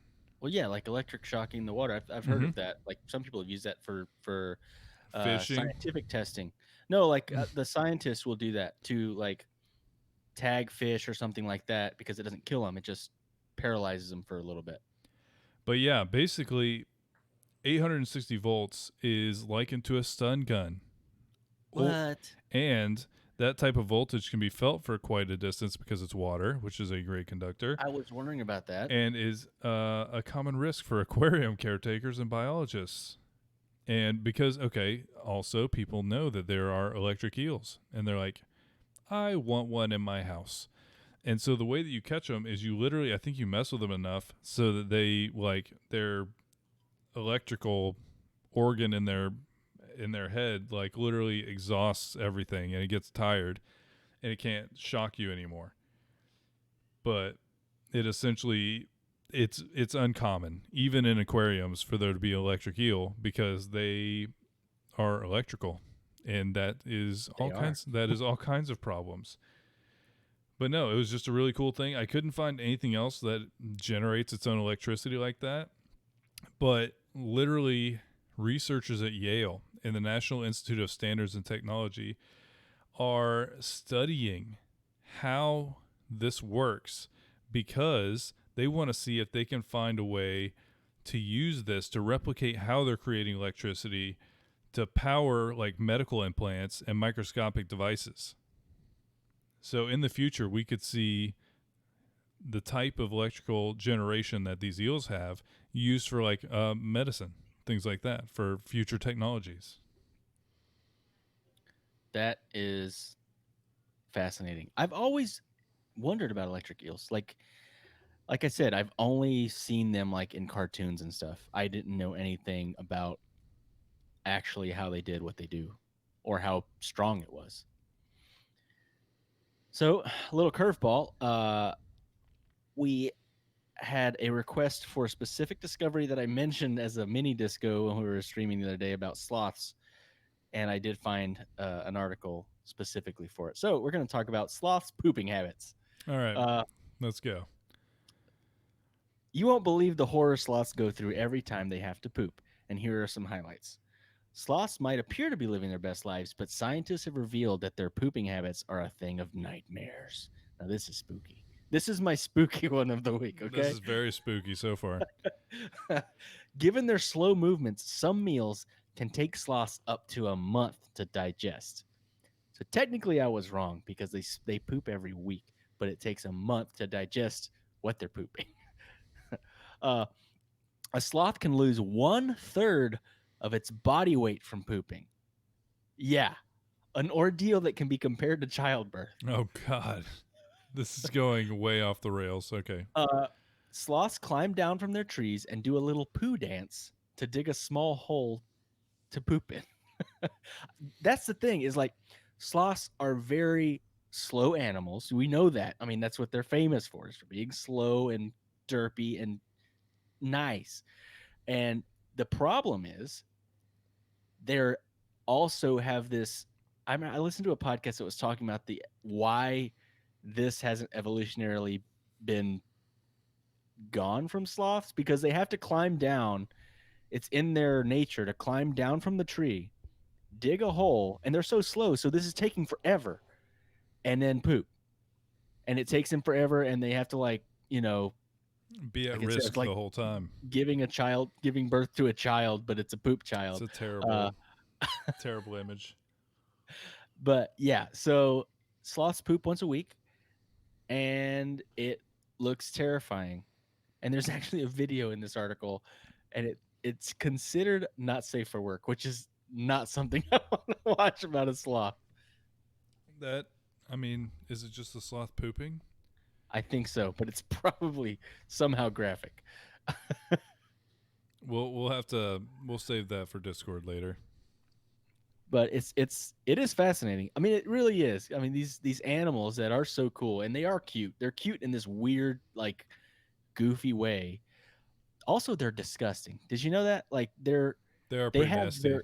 well, yeah, like electric shocking the water. I've heard mhm, of that. Like some people have used that for fishing. scientific testing. No, like the scientists will do that to like tag fish or something like that because it doesn't kill them. It just paralyzes them for a little bit. But yeah, basically 860 volts is likened to a stun gun. Oh, What? and that type of voltage can be felt for quite a distance because it's water, which is a great conductor, I was wondering about that. and is a common risk for aquarium caretakers and biologists. And because, okay, also people know that there are electric eels, and they're like, I want one in my house. And so the way that you catch them is you literally, I think you mess with them enough so that they like their electrical organ in their head like literally exhausts everything, and it gets tired and it can't shock you anymore. But it essentially it's uncommon even in aquariums for there to be an electric eel because they are electrical, and They are. that is all kinds of problems. But no, it was just a really cool thing. I couldn't find anything else that generates its own electricity like that. But literally, researchers at Yale and the National Institute of Standards and Technology are studying how this works because they want to see if they can find a way to use this to replicate how they're creating electricity to power like medical implants and microscopic devices. So in the future, we could see the type of electrical generation that these eels have used for like medicine, things like that, for future technologies. That is fascinating. I've always wondered about electric eels. Like I said, I've only seen them like in cartoons and stuff. I didn't know anything about actually how they did what they do or how strong it was. So, a little curveball. We had a request for a specific discovery that I mentioned as a mini disco when we were streaming the other day about sloths. and I did find an article specifically for it. So we're going to talk about sloths' pooping habits. All right, Uh, let's go. you won't believe the horror sloths go through every time they have to poop, and here are some highlights. Sloths might appear to be living their best lives, but scientists have revealed that their pooping habits are a thing of nightmares. Now, this is spooky. This is my spooky one of the week, This okay? is very spooky so far. Given their slow movements, some meals can take sloths up to a month to digest. So technically, I was wrong because they poop every week, but it takes a month to digest what they're pooping. uh, a sloth can lose 1/3 of its body weight from pooping. Yeah, an ordeal that can be compared to childbirth. Oh God, this is going way off the rails. Okay. Uh, Sloths climb down from their trees and do a little poo dance to dig a small hole to poop in. That's the thing is like sloths are very slow animals. We know that. I mean, that's what they're famous for is for being slow and derpy and nice. And the problem is they're also have this. I listened to a podcast that was talking about the why this hasn't evolutionarily been gone from sloths because they have to climb down. It's in their nature to climb down from the tree, dig a hole, and they're so slow. So this is taking forever, and then poop, and it takes them forever, and they have to Be at like I said, it's risk like the whole time. giving birth to a child, but it's a poop It's child. a Uh, terrible, terrible image. but yeah, so sloths poop once a week, and it looks terrifying. And there's actually a video in this article, and it's considered not safe for work, which is not something I want to watch about a sloth. That, I mean, is it just the sloth pooping? I think so, but it's probably somehow graphic. We'll save that for Discord later. But it is fascinating. I mean, it really is. I mean, these animals that are so cool and they are cute. They're cute in this weird, like goofy way. Also, they're disgusting. Did you know that? Like They are they pretty have nasty. their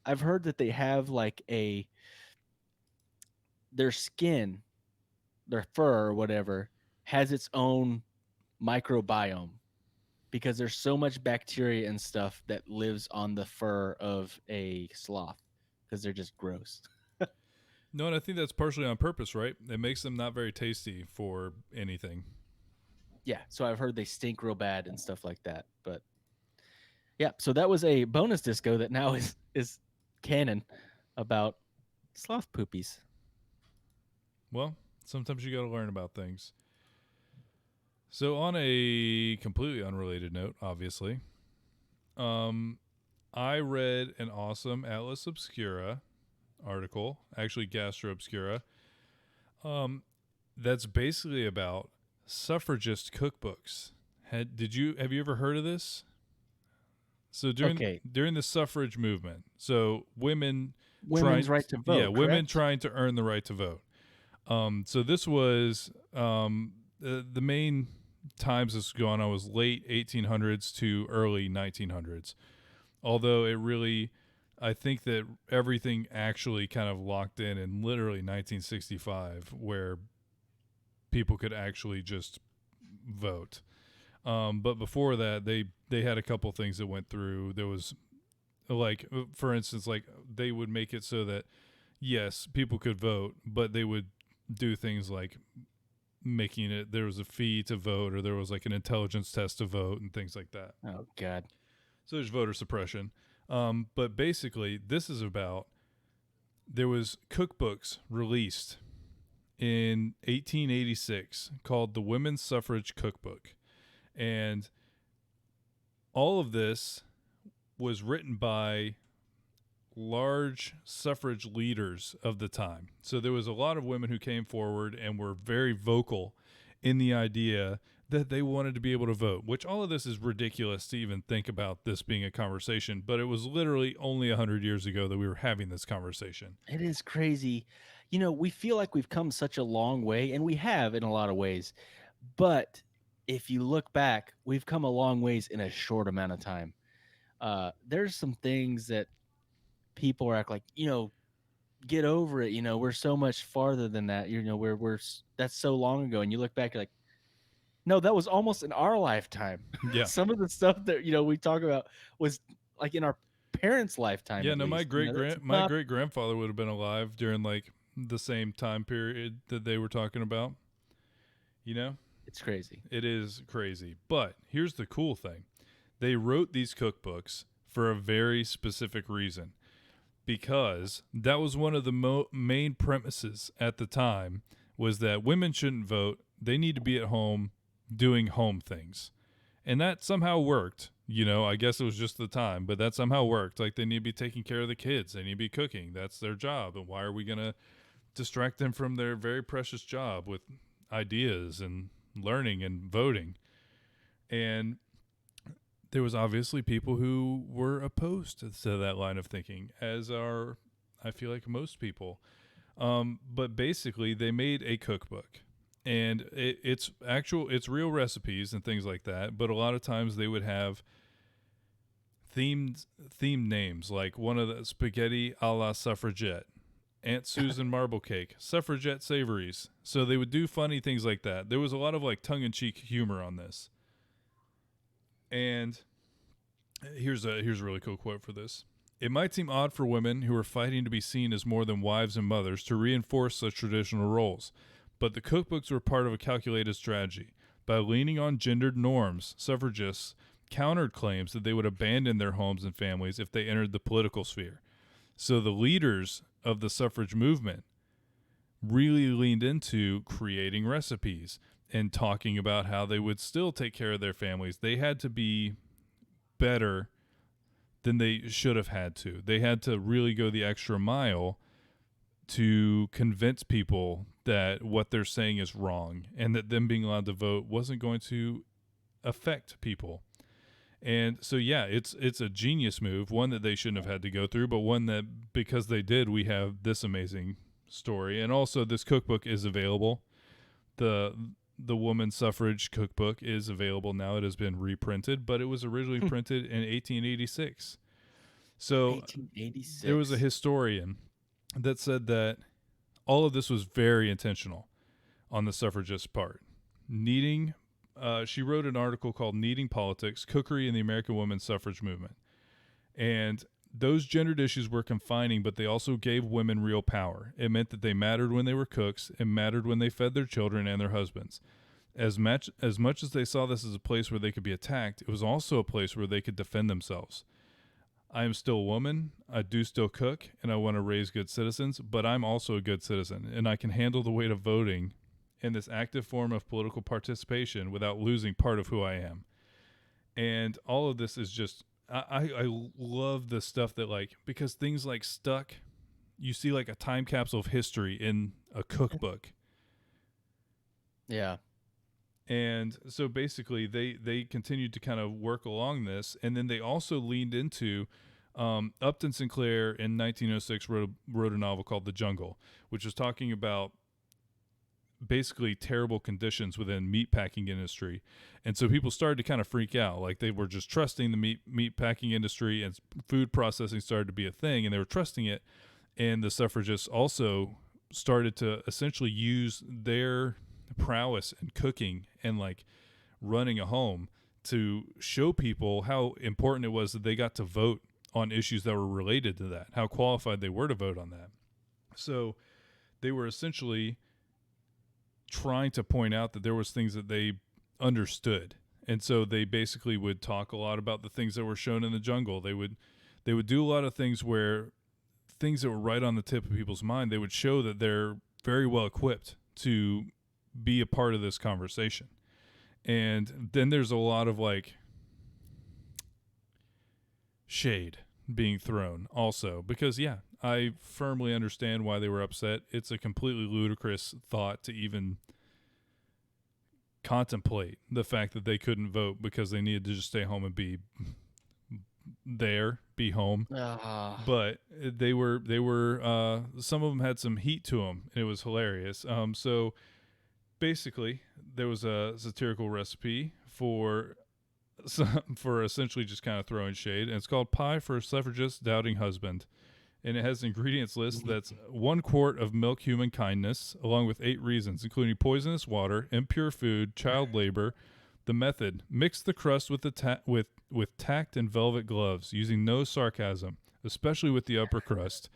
I've heard that they have like their skin, their fur or whatever, has its own microbiome because there's so much bacteria and stuff that lives on the fur of a sloth because they're just gross. No, and I think that's partially on purpose, right? It makes them not very tasty for anything. Yeah, so I've heard they stink real bad and stuff like that. But yeah, so that was a bonus disco that now is canon about sloth poopies. Well, sometimes you got to learn about things. So, on a completely unrelated note, obviously, um, I read an awesome Atlas Obscura article, actually Gastro Obscura, um, that's basically about suffragist cookbooks. Have you ever heard of this? So Okay, during the suffrage movement, so women's right to vote, women correct? trying to earn the right to vote. So this was the main times this was going on was late 1800s to early 1900s. Although it really, I think that everything actually kind of locked in literally 1965, where people could actually just vote. But before that, they had a couple things that went through. There was like, for instance, like they would make it so that yes, people could vote, but they would do things like making it there was a fee to vote or there was like an intelligence test to vote and things like that. Oh God. So there's voter suppression. But basically, this is about there was cookbooks released in 1886 called the Women's Suffrage Cookbook, and all of this was written by large suffrage leaders of the time. So there was a lot of women who came forward and were very vocal in the idea that they wanted to be able to vote, which all of this is ridiculous to even think about this being a conversation, but it was literally only 100 years ago that we were having this conversation. It is crazy. You know, we feel like we've come such a long way, and we have in a lot of ways. But if you look back, we've come a long ways in a short amount of time. There's some things that people are act like, get over it. We're so much farther than that. That's so long ago. And you look back, you're like, no, that was almost in our lifetime. Yeah. Some of the stuff that we talk about was like in our parents' lifetime, Yeah, at no, least. That's my not. great grandfather would have been alive during like the same time period that they were talking about. You know, It's crazy. it is crazy. But here's the cool thing: they wrote these cookbooks for a very specific reason, because that was one of the main premises at the time, was that women shouldn't vote. They need to be at home doing home things. And that somehow worked. I guess it was just the time, but that somehow worked. Like, they need to be taking care of the kids. They need to be cooking. That's their job. And why are we going to distract them from their very precious job with ideas and learning and voting? And there was obviously people who were opposed to that line of thinking, as are, I feel like, most people. But basically, they made a cookbook, and it's real recipes and things like that. But a lot of times they would have themed names, like one of the spaghetti a la suffragette, Aunt Susan marble cake, suffragette savories. So they would do funny things like that. There was a lot of like tongue in cheek humor on this. And here's a really cool quote for this. It might seem odd for women who are fighting to be seen as more than wives and mothers to reinforce such traditional roles, but the cookbooks were part of a calculated strategy. By leaning on gendered norms, suffragists countered claims that they would abandon their homes and families if they entered the political sphere. So the leaders of the suffrage movement really leaned into creating recipes and talking about how they would still take care of their families. They had to be better than they should have had to. They had to really go the extra mile to convince people that what they're saying is wrong, and that them being allowed to vote wasn't going to affect people. And so, yeah, it's a genius move, one that they shouldn't have had to go through, but one that, because they did, we have this amazing story. And also, this cookbook is available. The woman suffrage cookbook is available now. It has been reprinted, but it was originally printed in 1886. So 1886. there was a historian that said that all of this was very intentional on the suffragists' part. She wrote an article called Kneading Politics, Cookery in the American Women's Suffrage Movement. And those gendered issues were confining, but they also gave women real power. It meant that they mattered when they were cooks. It mattered when they fed their children and their husbands. As much as they saw this as a place where they could be attacked, it was also a place where they could defend themselves. I am still a woman, I do still cook, and I want to raise good citizens, but I'm also a good citizen, and I can handle the weight of voting in this active form of political participation without losing part of who I am. And all of this is just, I love the stuff that, like, because things like stuck, you see like a time capsule of history in a cookbook. Yeah. And so basically they continued to kind of work along this. And then they also leaned into, Upton Sinclair in 1906 wrote a novel called The Jungle, which was talking about basically terrible conditions within meat packing industry. And so people started to kind of freak out. Like, they were just trusting the meat packing industry, and food processing started to be a thing, and they were trusting it. And the suffragists also started to essentially use their prowess in cooking and like running a home to show people how important it was that they got to vote on issues that were related to that, how qualified they were to vote on that. So they were essentially trying to point out that there was things that they understood. And so they basically would talk a lot about the things that were shown in the jungle. They would do a lot of things where things that were right on the tip of people's mind, they would show that they're very well equipped to be a part of this conversation. And then there's a lot of like shade being thrown also, because I firmly understand why they were upset. It's a completely ludicrous thought to even contemplate the fact that they couldn't vote because they needed to just stay home and be home. But they were some of them had some heat to them, and it was hilarious. So basically there was a satirical recipe for essentially just kind of throwing shade, and it's called Pie for a Suffragist Doubting Husband. and it has an ingredients list that's 1 quart of milk, human kindness, along with 8 reasons, including poisonous water, impure food, child labor. The method: mix the crust with with tact and velvet gloves, using no sarcasm, especially with the upper crust.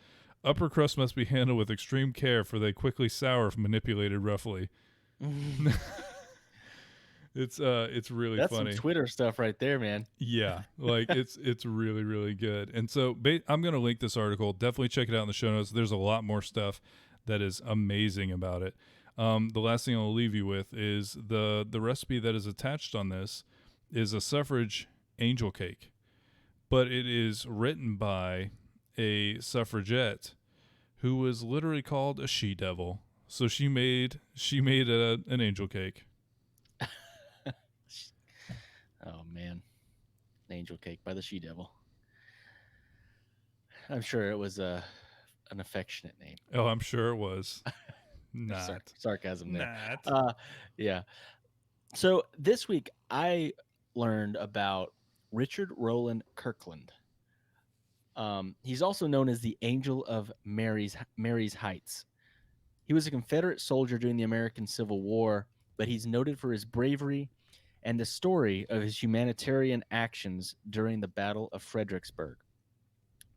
Upper crust must be handled with extreme care, for they quickly sour if manipulated roughly. It's really That's some funny. Twitter stuff right there, man. Yeah, like it's really really good. And so I'm gonna link this article. Definitely check it out in the show notes. There's a lot more stuff that is amazing about it. The last thing I'll leave you with is the recipe that is attached on this is a suffrage angel cake, but it is written by a suffragette who was literally called a she devil. So she made an angel cake. Oh man, Angel Cake by the She Devil. I'm sure it was an affectionate name. Oh, I'm sure it was There's not. sarcasm there. Not. Yeah. So this week I learned about Richard Roland Kirkland. He's also known as the Angel of Mary's Heights. He was a Confederate soldier during the American Civil War, but he's noted for his bravery and the story of his humanitarian actions during the Battle of Fredericksburg.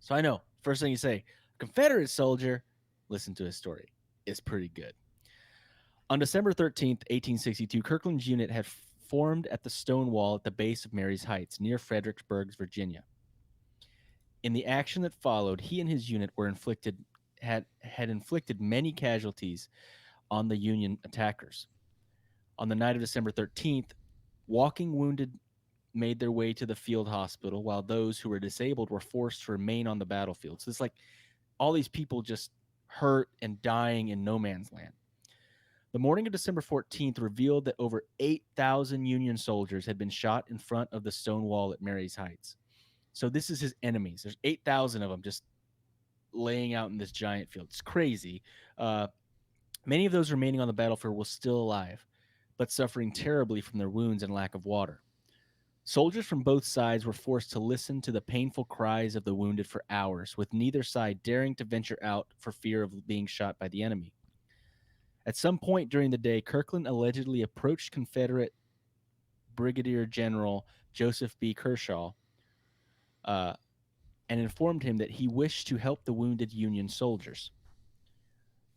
So I know, first thing you say, Confederate soldier, listen to his story. It's pretty good. On December 13th, 1862, Kirkland's unit had formed at the stone wall at the base of Mary's Heights, near Fredericksburg, Virginia. In the action that followed, he and his unit were had inflicted many casualties on the Union attackers. On the night of December 13th, walking wounded made their way to the field hospital, while those who were disabled were forced to remain on the battlefield. So it's like all these people just hurt and dying in no man's land. The morning of December 14th revealed that over 8,000 Union soldiers had been shot in front of the stone wall at Mary's Heights. So this is his enemies. There's 8,000 of them just laying out in this giant field. It's crazy. Many of those remaining on the battlefield were still alive, but suffering terribly from their wounds and lack of water. Soldiers from both sides were forced to listen to the painful cries of the wounded for hours, with neither side daring to venture out for fear of being shot by the enemy. At some point during the day, Kirkland allegedly approached Confederate Brigadier General Joseph B. Kershaw uh, and informed him that he wished to help the wounded Union soldiers.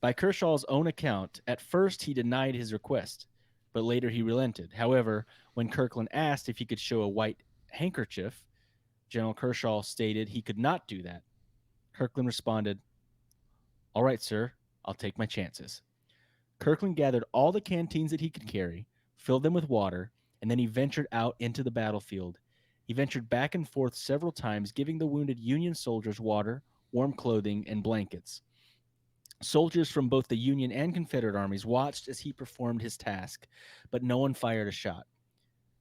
By Kershaw's own account, at first he denied his request, but later he relented. However, when Kirkland asked if he could show a white handkerchief, General Kershaw stated he could not do that. Kirkland responded, "All right, sir, I'll take my chances." Kirkland gathered all the canteens that he could carry, filled them with water, and then he ventured out into the battlefield. He ventured back and forth several times, giving the wounded Union soldiers water, warm clothing, and blankets. Soldiers from both the Union and Confederate armies watched as he performed his task, but no one fired a shot.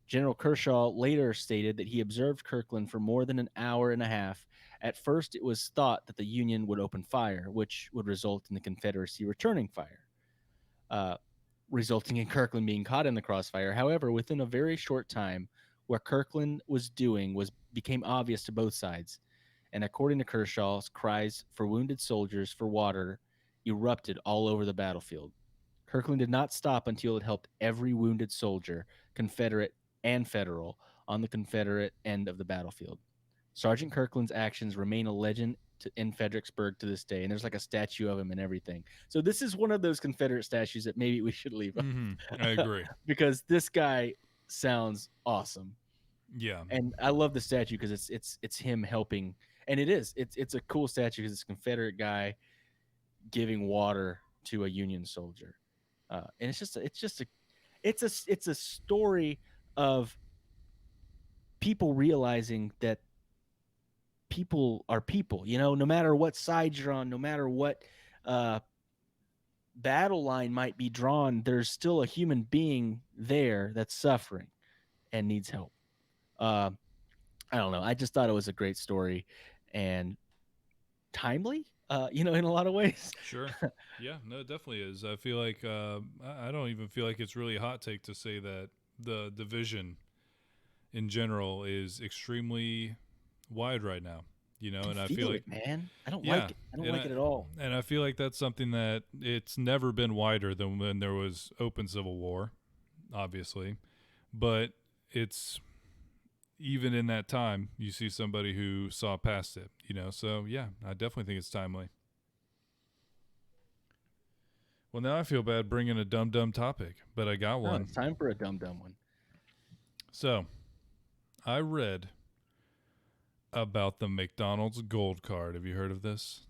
General Kershaw later stated that he observed Kirkland for more than an hour and a half. At first, it was thought that the Union would open fire, which would result in the Confederacy returning fire, uh, resulting in Kirkland being caught in the crossfire. However, within a very short time, what Kirkland was doing became obvious to both sides, and according to Kershaw's cries for wounded soldiers for water erupted all over the battlefield. Kirkland did not stop until it helped every wounded soldier, Confederate and Federal, on the Confederate end of the battlefield. Sergeant Kirkland's actions remain a legend in Fredericksburg to this day, and there's like a statue of him and everything. So this is one of those Confederate statues that maybe we should leave up I agree. because this guy sounds awesome, Yeah. and I love the statue because it's him helping, and it's a cool statue because it's a Confederate guy giving water to a Union soldier, and it's a story of people realizing that people are people. You know, no matter what side you're on, no matter what uh, battle line might be drawn, there's still a human being there that's suffering and needs help. Uh, I don't know. I just thought it was a great story and timely. In a lot of ways. Sure. Yeah, no, it definitely is. I feel like I don't even feel like it's really a hot take to say that the division in general is extremely wide right now. you I know, can and I feel feel like it, man. I don't yeah, like it. I don't and like I it at all. and I feel like that's something that it's never been wider than when there was open civil war, obviously, but it's even in that time you see somebody who saw past it, you know. So yeah, I definitely think it's timely. Well, now I feel bad bringing a dumb topic, but I got No, one. it's time for a dumb one. So I read about the McDonald's Gold Card. Have you heard of this?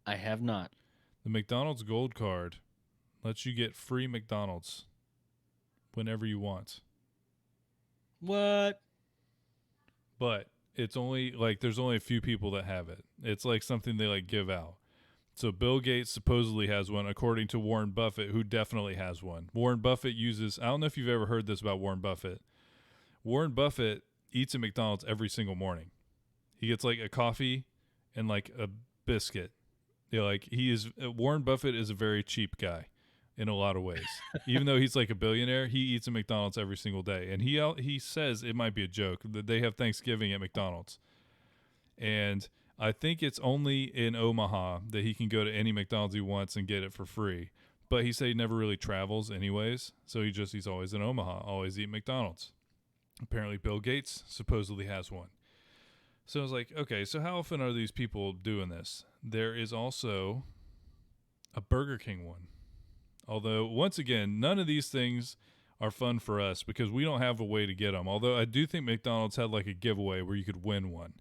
I have not. The McDonald's Gold Card lets you get free McDonald's whenever you want. What? But it's only like there's only a few people that have it. It's like something they like give out. So Bill Gates supposedly has one, according to Warren Buffett, who definitely has one. Warren Buffett uses, I don't know if you've ever heard this about Warren Buffett. Warren Buffett eats at McDonald's every single morning. He gets like a coffee and like a biscuit. Yeah, like he is Warren Buffett is a very cheap guy in a lot of ways. Even though he's like a billionaire, he eats at McDonald's every single day, and he says it might be a joke that they have Thanksgiving at McDonald's, and I think it's only in Omaha that he can go to any McDonald's he wants and get it for free. But he said he never really travels anyways, so he's always in Omaha, always eat McDonald's. Apparently, Bill Gates supposedly has one. So I was like, okay, so how often are these people doing this? There is also a Burger King one. Although, once again, none of these things are fun for us because we don't have a way to get them. Although I do think McDonald's had like a giveaway where you could win one.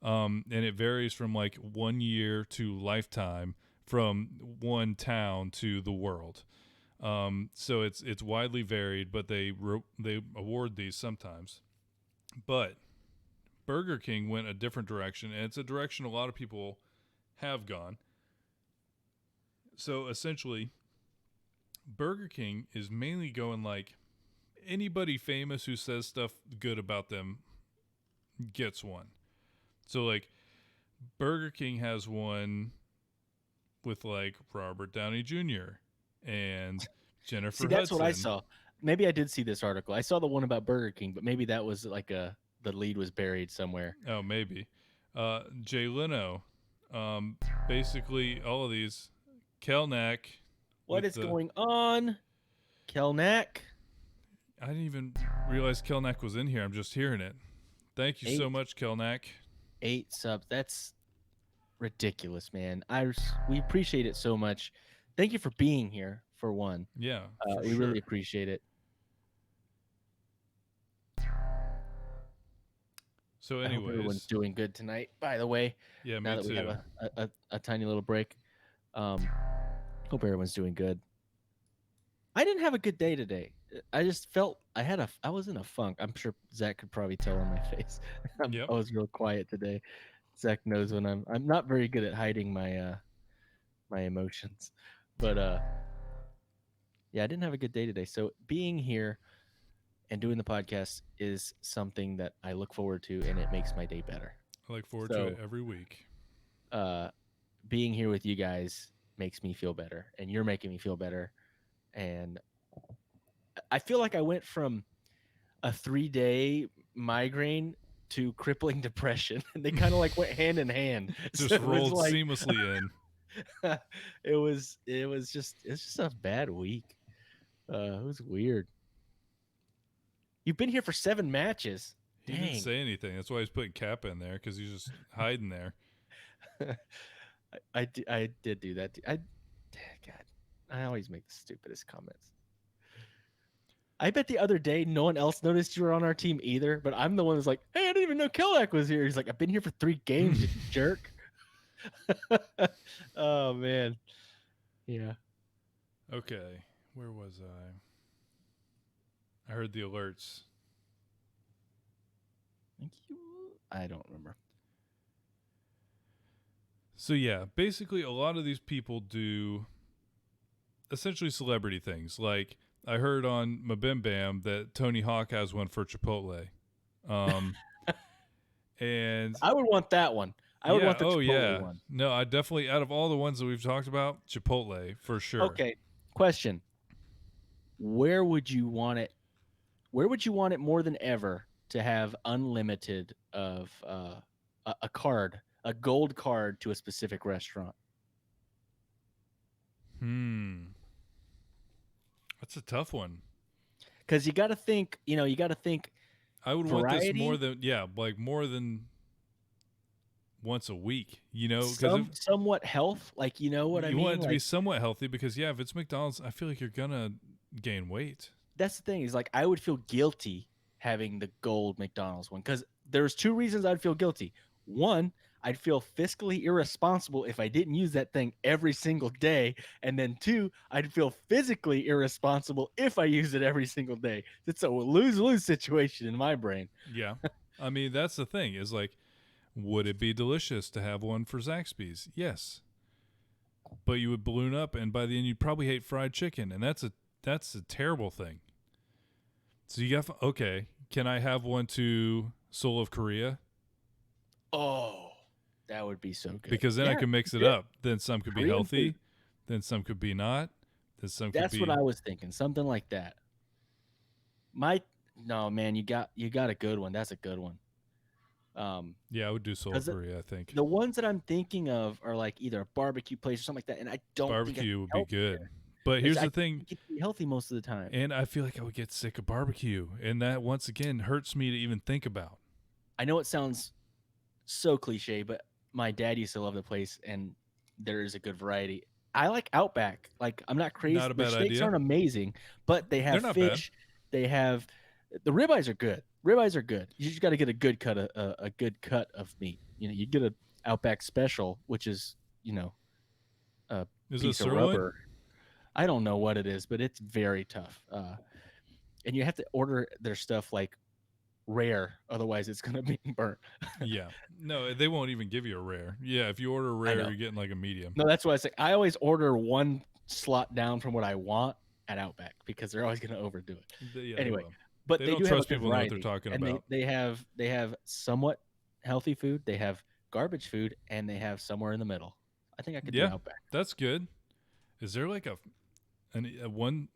And it varies from like 1 year to lifetime, from one town to the world. So it's widely varied, but they award these sometimes. But Burger King went a different direction, and it's a direction a lot of people have gone. So essentially, Burger King is mainly going like anybody famous who says stuff good about them gets one. So like Burger King has one with like Robert Downey Jr. and See, Jennifer that's what I Hudson. saw. Maybe I did see this article. I saw the one about Burger King, but maybe that was like the lead was buried somewhere. Oh, maybe. Jay Leno. Basically, all of these. Kelnack What with is the. going on, Kelnack? I didn't even realize Kelnack was in here. I'm just hearing it. Thank you so Eight, much, Kelnack. 8 subs. That's ridiculous, man. We appreciate it so much. Thank you for being here. For one, Yeah, for we sure. really appreciate it. So, I hope everyone's anyways, doing good tonight. By the way, yeah, now me that we have too. a tiny little break, hope everyone's doing good. I didn't have a good day today. I just felt I was in a funk. I'm sure Zach could probably tell on my face. Yep. I was real quiet today. Zach knows when I'm not very good at hiding my emotions. But yeah, I didn't have a good day today. So being here and doing the podcast is something that I look forward to, and it makes my day better. I look forward to it So every week. being here with you guys makes me feel better, and you're making me feel better. And I feel like I went from a 3-day migraine to crippling depression, and they kind of like went hand in hand. Just So it was rolled like seamlessly in. it's just a bad week. It was weird. You've been here for 7 matches. He didn't Dang. say anything. That's why he's putting Kappa in there because he's just hiding there. I did do that. God, I always make the stupidest comments. I bet the other day no one else noticed you were on our team either, but I'm the one that's like, hey, I didn't even know Kellak was here. He's like, I've been here for 3 games, you jerk. Oh man. Yeah. Okay, where was I? I heard the alerts. Thank you. I don't remember. So yeah, basically a lot of these people do essentially celebrity things. Like I heard on Mabim Bam that Tony Hawk has one for Chipotle. And I would want that one. I would want the oh Chipotle yeah. one. No, I definitely out of all the ones that we've talked about, Chipotle for sure. Okay. Question. Where would you want it? Where would you want it more than ever to have unlimited of a card, a gold card to a specific restaurant? That's a tough one. Because you got to think, you got to think I would want this more variety, than like more than once a week, because if somewhat health, like you know what I you want mean. it to be Like somewhat healthy, because if it's McDonald's, I feel like you're gonna gain weight. that's the thing is like I would feel guilty having the gold McDonald's one because there's two reasons I'd feel guilty. One, I'd feel fiscally irresponsible if I didn't use that thing every single day, and then two, I'd feel physically irresponsible if I use it every single day. It's a lose-lose situation in my brain. Yeah, I mean that's the thing is like, would it be delicious to have one for Zaxby's? Yes, but you would balloon up, and by the end you'd probably hate fried chicken, and that's a terrible thing. So you got okay. Can I have one to Seoul of Korea? Oh, that would be so good. Because then I Yeah, can mix it yeah. up. Then some could be Korean food. healthy, then some could be not, then some could That's what be I was thinking. Something like that. My no man, you got a good one. That's a good one. yeah. I would do Seoul of 'Cause Korea. I think the ones that I'm thinking of are like either a barbecue place or something like that, and I don't think I can barbecue would be help good. there. But It's here's I the thing, think it's healthy most of the time. and I feel like I would get sick of barbecue, and that once again hurts me to even think about. I know it sounds so cliche, but my dad used to love the place, and there is a good variety. I like Outback. Like I'm not Not crazy. a Their bad steaks idea. aren't amazing, but they They're have not bad. fish. They have the ribeyes are good. Ribeyes are good. You just got to get a good cut of a good cut of meat. You get a Outback special, which is a Is it a piece of sirloin? rubber. I don't know what it is, but it's very tough. And you have to order their stuff like rare, otherwise it's gonna be burnt. Yeah. No, they won't even give you a rare. Yeah, if you order a I rare, know. you're getting like a medium. No, that's what I say. I always order one slot down from what I want at Outback because they're always gonna overdo it. Yeah, they Anyway, will. but They they don't do have a trust good people to know what they're variety, talking and about. they have somewhat healthy food. They have garbage food, and they have somewhere in the middle. I think I could do Yeah, Outback. that's good. Is there like a one?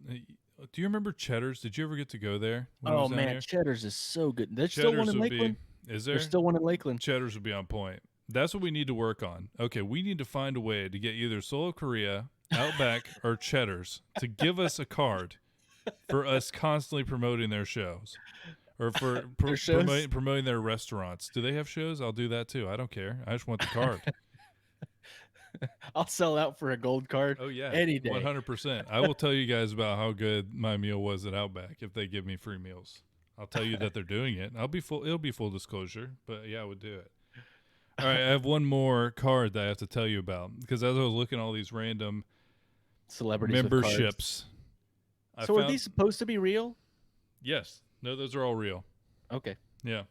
Do you remember Cheddar's? Did you ever get to go there when I Oh was down man, here? Cheddar's is so good. There's still one Cheddar's in would be. Lakeland. Is There's there? still one in Lakeland. Cheddar's would be on point. That's what we need to work on. Okay, we need to find a way to get either Seoul of Korea, Outback, or Cheddar's to give us a card for us constantly promoting their shows, or for Their shows. promoting their restaurants. Do they have shows? I'll do that too. I don't care. I just want the card. I'll sell out for a gold card Oh yeah, any day. 100%. I will tell you guys about how good my meal was at Outback if they give me free meals. I'll tell you that they're doing it. I'll be full. It'll be full disclosure, but yeah, I would do it. All right, I have one more card that I have to tell you about because as I was looking at all these random Celebrities with cards. memberships, I So are found these supposed to be real? yes, no, those are all real. Okay. Yeah,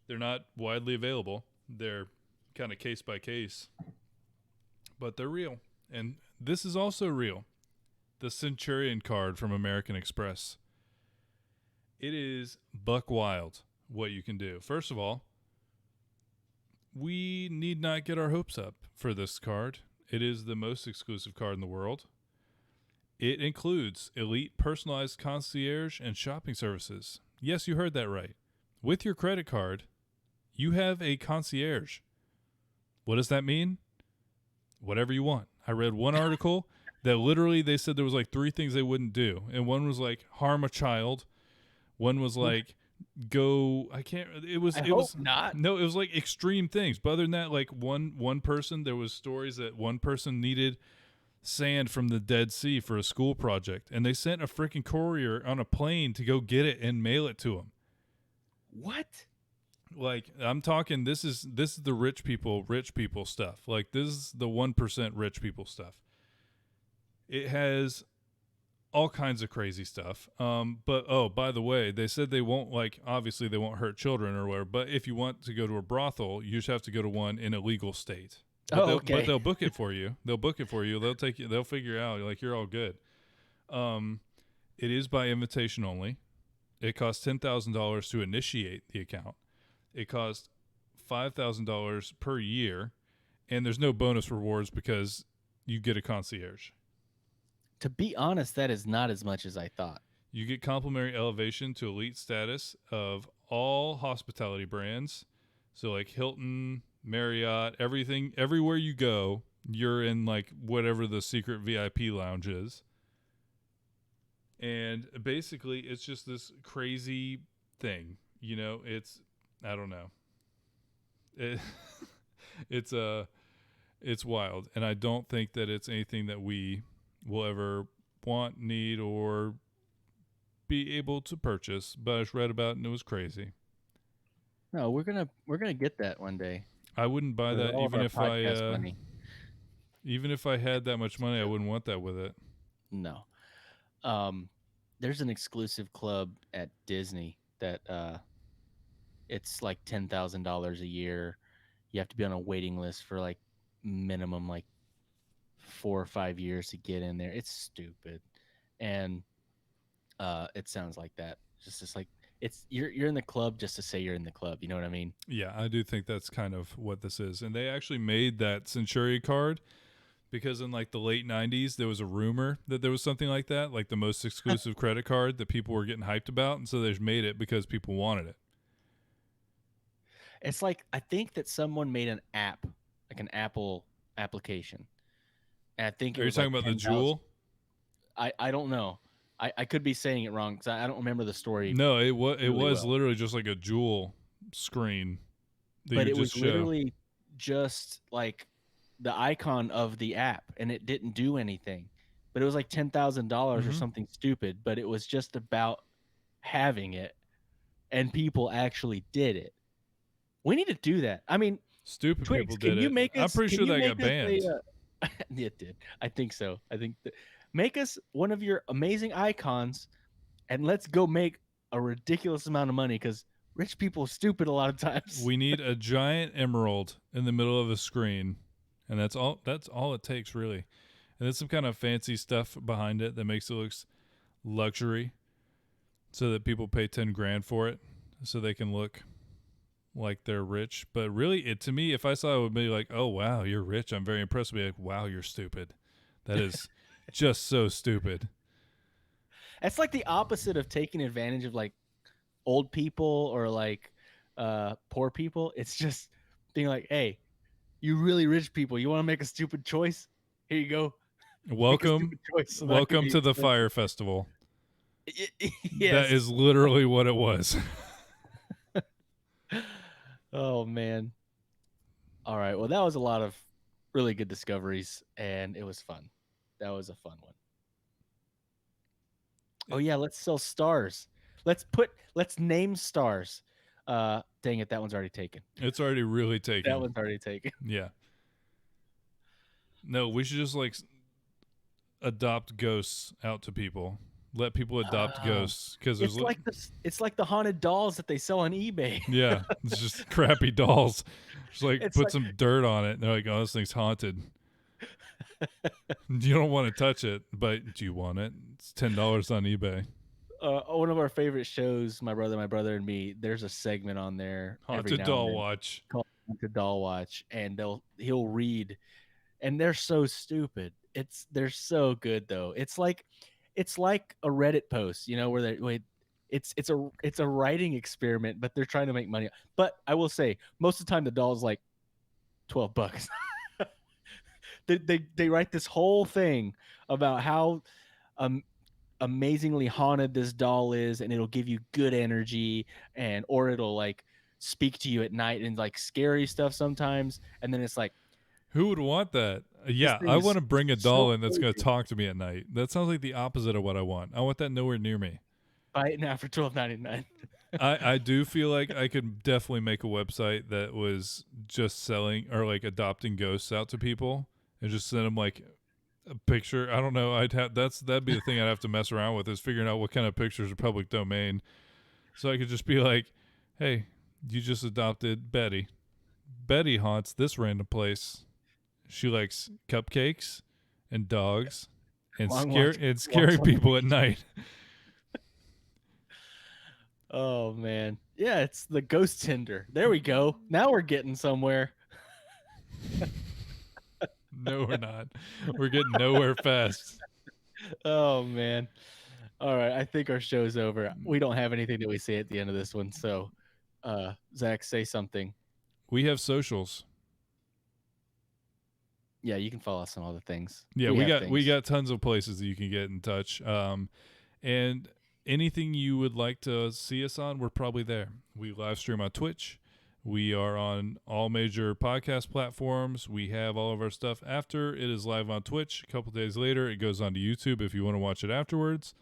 they're not widely available. They're kind of case by case, but they're real. And this is also real. The Centurion card from American Express. It is buck wild what you can do. First of all, we need not get our hopes up for this card. It is the most exclusive card in the world. It includes elite personalized concierge and shopping services. Yes, you heard that right. With your credit card, you have a concierge. What does that mean? Whatever you want. I read one article that literally they said there was like 3 things they wouldn't do. And one was like harm a child. One was like go I can't it was I it hope was not. no, it was like extreme things. But other than that, like one person, there was stories that one person needed sand from the Dead Sea for a school project, and they sent a freaking courier on a plane to go get it and mail it to them. What? Like I'm talking, this is the rich people stuff. Like this is the 1% rich people stuff. It has all kinds of crazy stuff. But oh, by the way, they said they won't obviously they won't hurt children or whatever. But if you want to go to a brothel, you just have to go to one in a legal state. But Okay. they'll book it for you. They'll book it for you. They'll take you. They'll figure out like you're all good. It is by invitation only. It costs $10,000 to initiate the account. It costs $5,000 per year, and there's no bonus rewards because you get a concierge. To be honest, that is not as much as I thought. You get complimentary elevation to elite status of all hospitality brands, So like Hilton, Marriott, everything, everywhere you go, you're in like whatever the secret VIP lounge is. And basically it's just this crazy thing. It's I don't know. It, it's it's wild, and I don't think that it's anything that we will ever want, need, or be able to purchase. But I just read about it and it was crazy. No, we're gonna get that one day I wouldn't buy with that all of our podcast money. even if I had that much money. I wouldn't want that with it. No. Um, there's an exclusive club at Disney that it's like $10,000 a year. You have to be on a waiting list for like minimum like 4 or 5 years to get in there. It's stupid, and it sounds like that. Just like it's you're in the club just to say you're in the club. You know what I mean? Yeah, I do think that's kind of what this is. And they actually made that Century card because in like the late 90s there was a rumor that there was something like that, like the most exclusive credit card that people were getting hyped about, and so they just made it because people wanted it. It's like I think that someone made an app, like an Apple application, and I think it Are you was talking like about the 10,000. Jewel? I don't know. I could be saying it wrong because I don't remember the story No, it really was well. literally just like a Jewel screen that you But would it just was show. literally just like the icon of the app, and it didn't do anything. But it was like $10,000 or Mm-hmm. something stupid. But it was just about having it, and people actually did it. We need to do that. I mean, Stupid people Twigs, did it. I'm pretty Can sure you that make got us a? banned. It did. I think so. Make us one of your amazing icons, and let's go make a ridiculous amount of money because rich people are stupid a lot of times. We need a giant emerald in the middle of a screen, and that's all. That's all it takes, really. And then some kind of fancy stuff behind it that makes it look luxury, so that people pay 10 grand for it, so they can look like they're rich. But really, it to me, if I saw it, would be like, oh wow, you're rich. I'm very impressed. Be like, wow, you're stupid. That is just so stupid. It's like the opposite of taking advantage of like old people or like poor people. It's just being like, hey, you really rich people, you want to make a stupid choice? Here you go. Make a Welcome, stupid choice so that I can welcome be to the expensive. fire festival. That Yes. is literally what it was. Oh man. All right. Well, that was a lot of really good discoveries, and it was fun. That was a fun one. Oh yeah, let's sell stars. Let's name stars. Dang it, that one's already taken. It's already really That taken. one's already taken. Yeah. No, we should just like adopt ghosts out to people. Let people adopt Oh, ghosts because there's it's like this. It's like the haunted dolls that they sell on eBay. yeah, it's just crappy dolls. Just like It's put like some dirt on it. And they're like, oh, this thing's haunted. You don't want to touch it, but do you want it? It's $10 on eBay. one of our favorite shows. My brother, and me. There's a segment on there every Haunted now and doll then watch. called Haunted Doll Watch, and he'll read, and they're so stupid. They're so good though. It's like a Reddit post, where they wait. It's a writing experiment, but they're trying to make money. But I will say, most of the time the doll's like $12. They write this whole thing about how um amazingly haunted this doll is, and it'll give you good energy, and or it'll like speak to you at night and like scary stuff sometimes, and then it's like Who would want that? this Yeah, thing I is want to bring a so doll in that's going to crazy. talk to me at night. That sounds like the opposite of what I want. I want that nowhere near me. Buy it now for $12.99. I do feel like I could definitely make a website that was just selling or like adopting ghosts out to people and just send them like a picture. I don't know. That'd be the thing I'd have to mess around with is figuring out what kind of pictures are public domain. So I could just be like, hey, you just adopted Betty. Betty haunts this random place. She likes cupcakes and dogs and Long watch walks scary on the people at beach. night. Oh man, yeah, it's the ghost Tinder. There we go. Now we're getting somewhere. No, we're not. We're getting nowhere fast. Oh man. All right, I think our show's over. We don't have anything that we say at the end of this one, so Zach, say something. We have socials. Yeah, you can follow us on all the things. Yeah, We have we things. got tons of places that you can get in touch. And anything you would like to see us on, we're probably there. We live stream on Twitch. We are on all major podcast platforms. We have all of our stuff after it is live on Twitch. A couple days later, it goes on to YouTube if you want to watch it afterwards.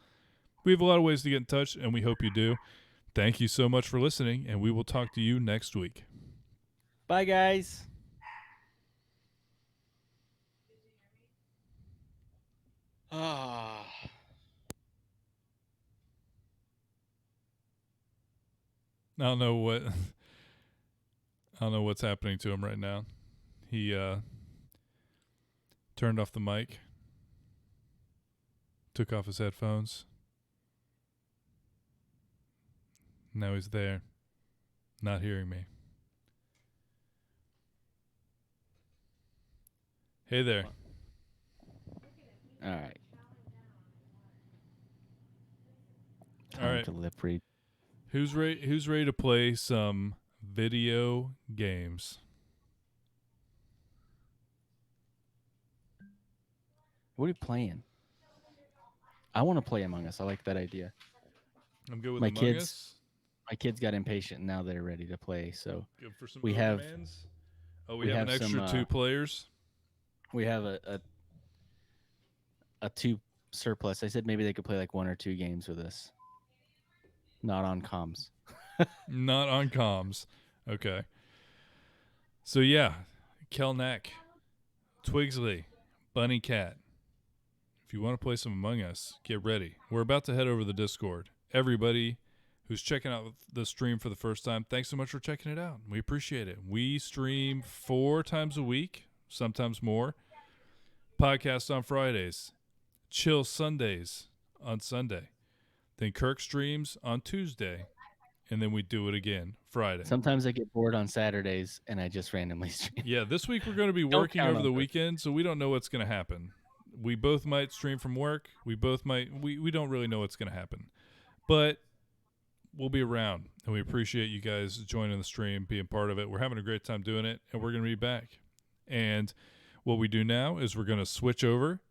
We have a lot of ways to get in touch, and we hope you do. Thank you so much for listening, and we will talk to you next week. Bye, guys. Ah. I don't know what I don't know what's happening to him right now. He turned off the mic, took off his headphones. Now he's there, not hearing me. Hey there. All right. All Time right. to lip read. Who's ready to play some video games? What are you playing? I want to play Among Us. I like that idea. I'm good with My Among kids- Us. My kids got impatient, and now they're ready to play. So Good for some we have- Overmans. Oh, we we have have an extra some, 2 players. we have a 2 surplus. I said maybe they could play like 1 or 2 games with us. Not on comms. Not on comms. Okay. So yeah, Kelneck, Twigsley, Bunny Cat. If you want to play some Among Us, get ready. We're about to head over to the Discord. Everybody who's checking out the stream for the first time, thanks so much for checking it out. We appreciate it. We stream 4 times a week, sometimes more. Podcast on Fridays. Chill Sundays on Sunday. Then Kirk streams on Tuesday. And then we do it again Friday. Sometimes I get bored on Saturdays, and I just randomly stream. Yeah, this week we're going to be Don't working count over on the Kirk. weekend, so we don't know what's going to happen. We both might stream from work. We both might. We don't really know what's going to happen. But we'll be around, and we appreciate you guys joining the stream, being part of it. We're having a great time doing it, and we're going to be back. And what we do now is we're going to switch over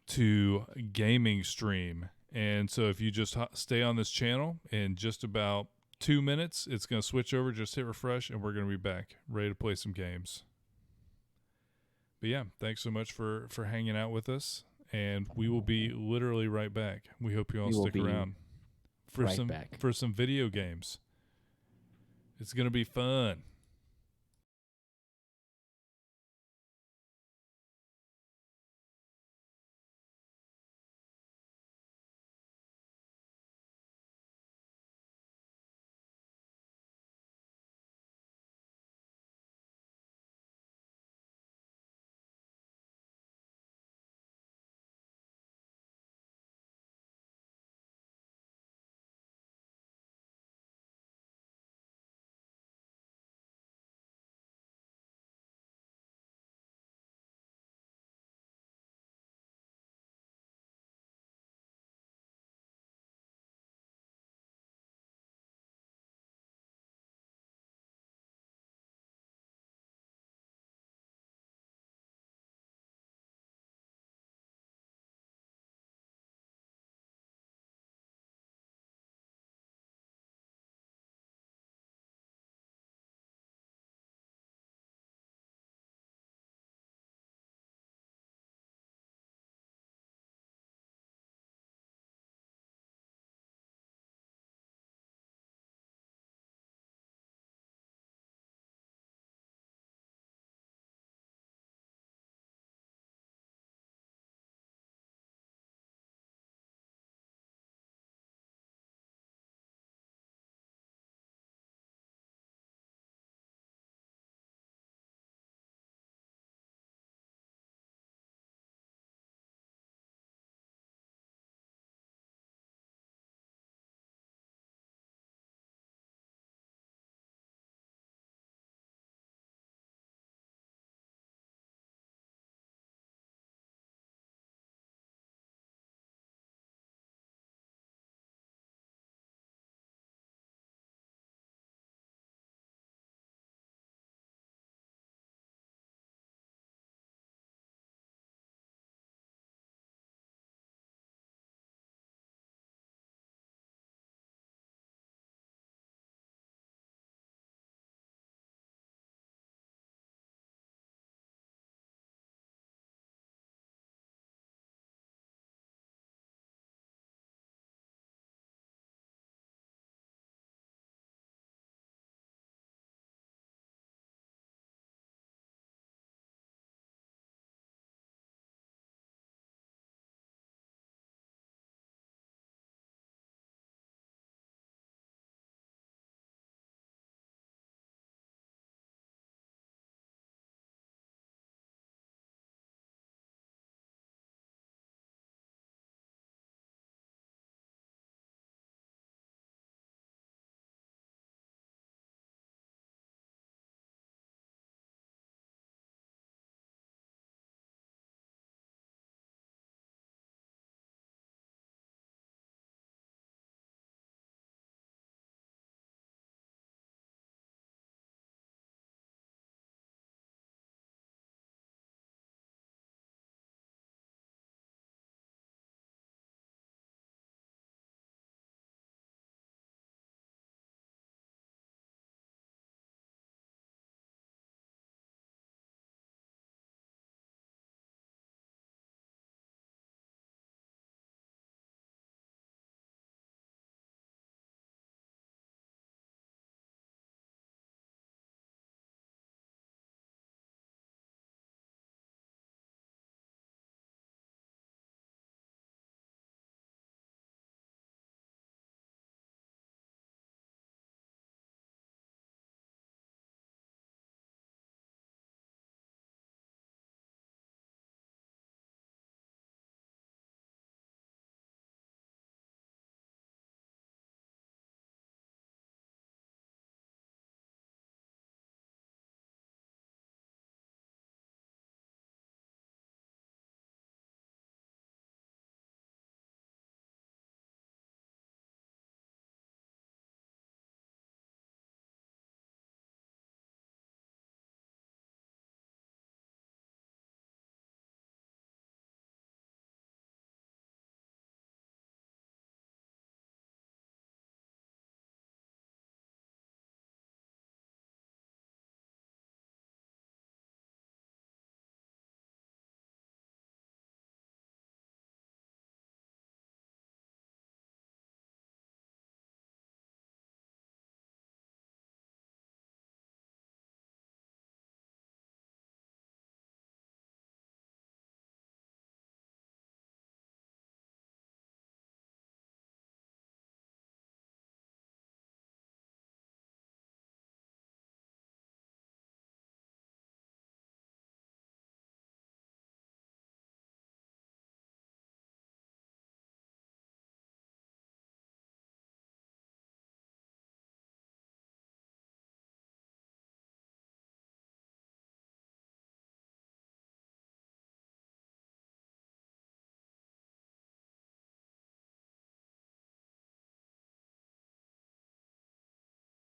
to gaming stream. And so if you just stay on this channel, in just about 2 minutes, it's going to switch over. Just hit refresh, and we're going to be back, ready to play some games. But yeah, thanks so much for hanging out with us, and we will be literally right back. We hope you all We will stick be around for right back. some video games. It's going to be fun.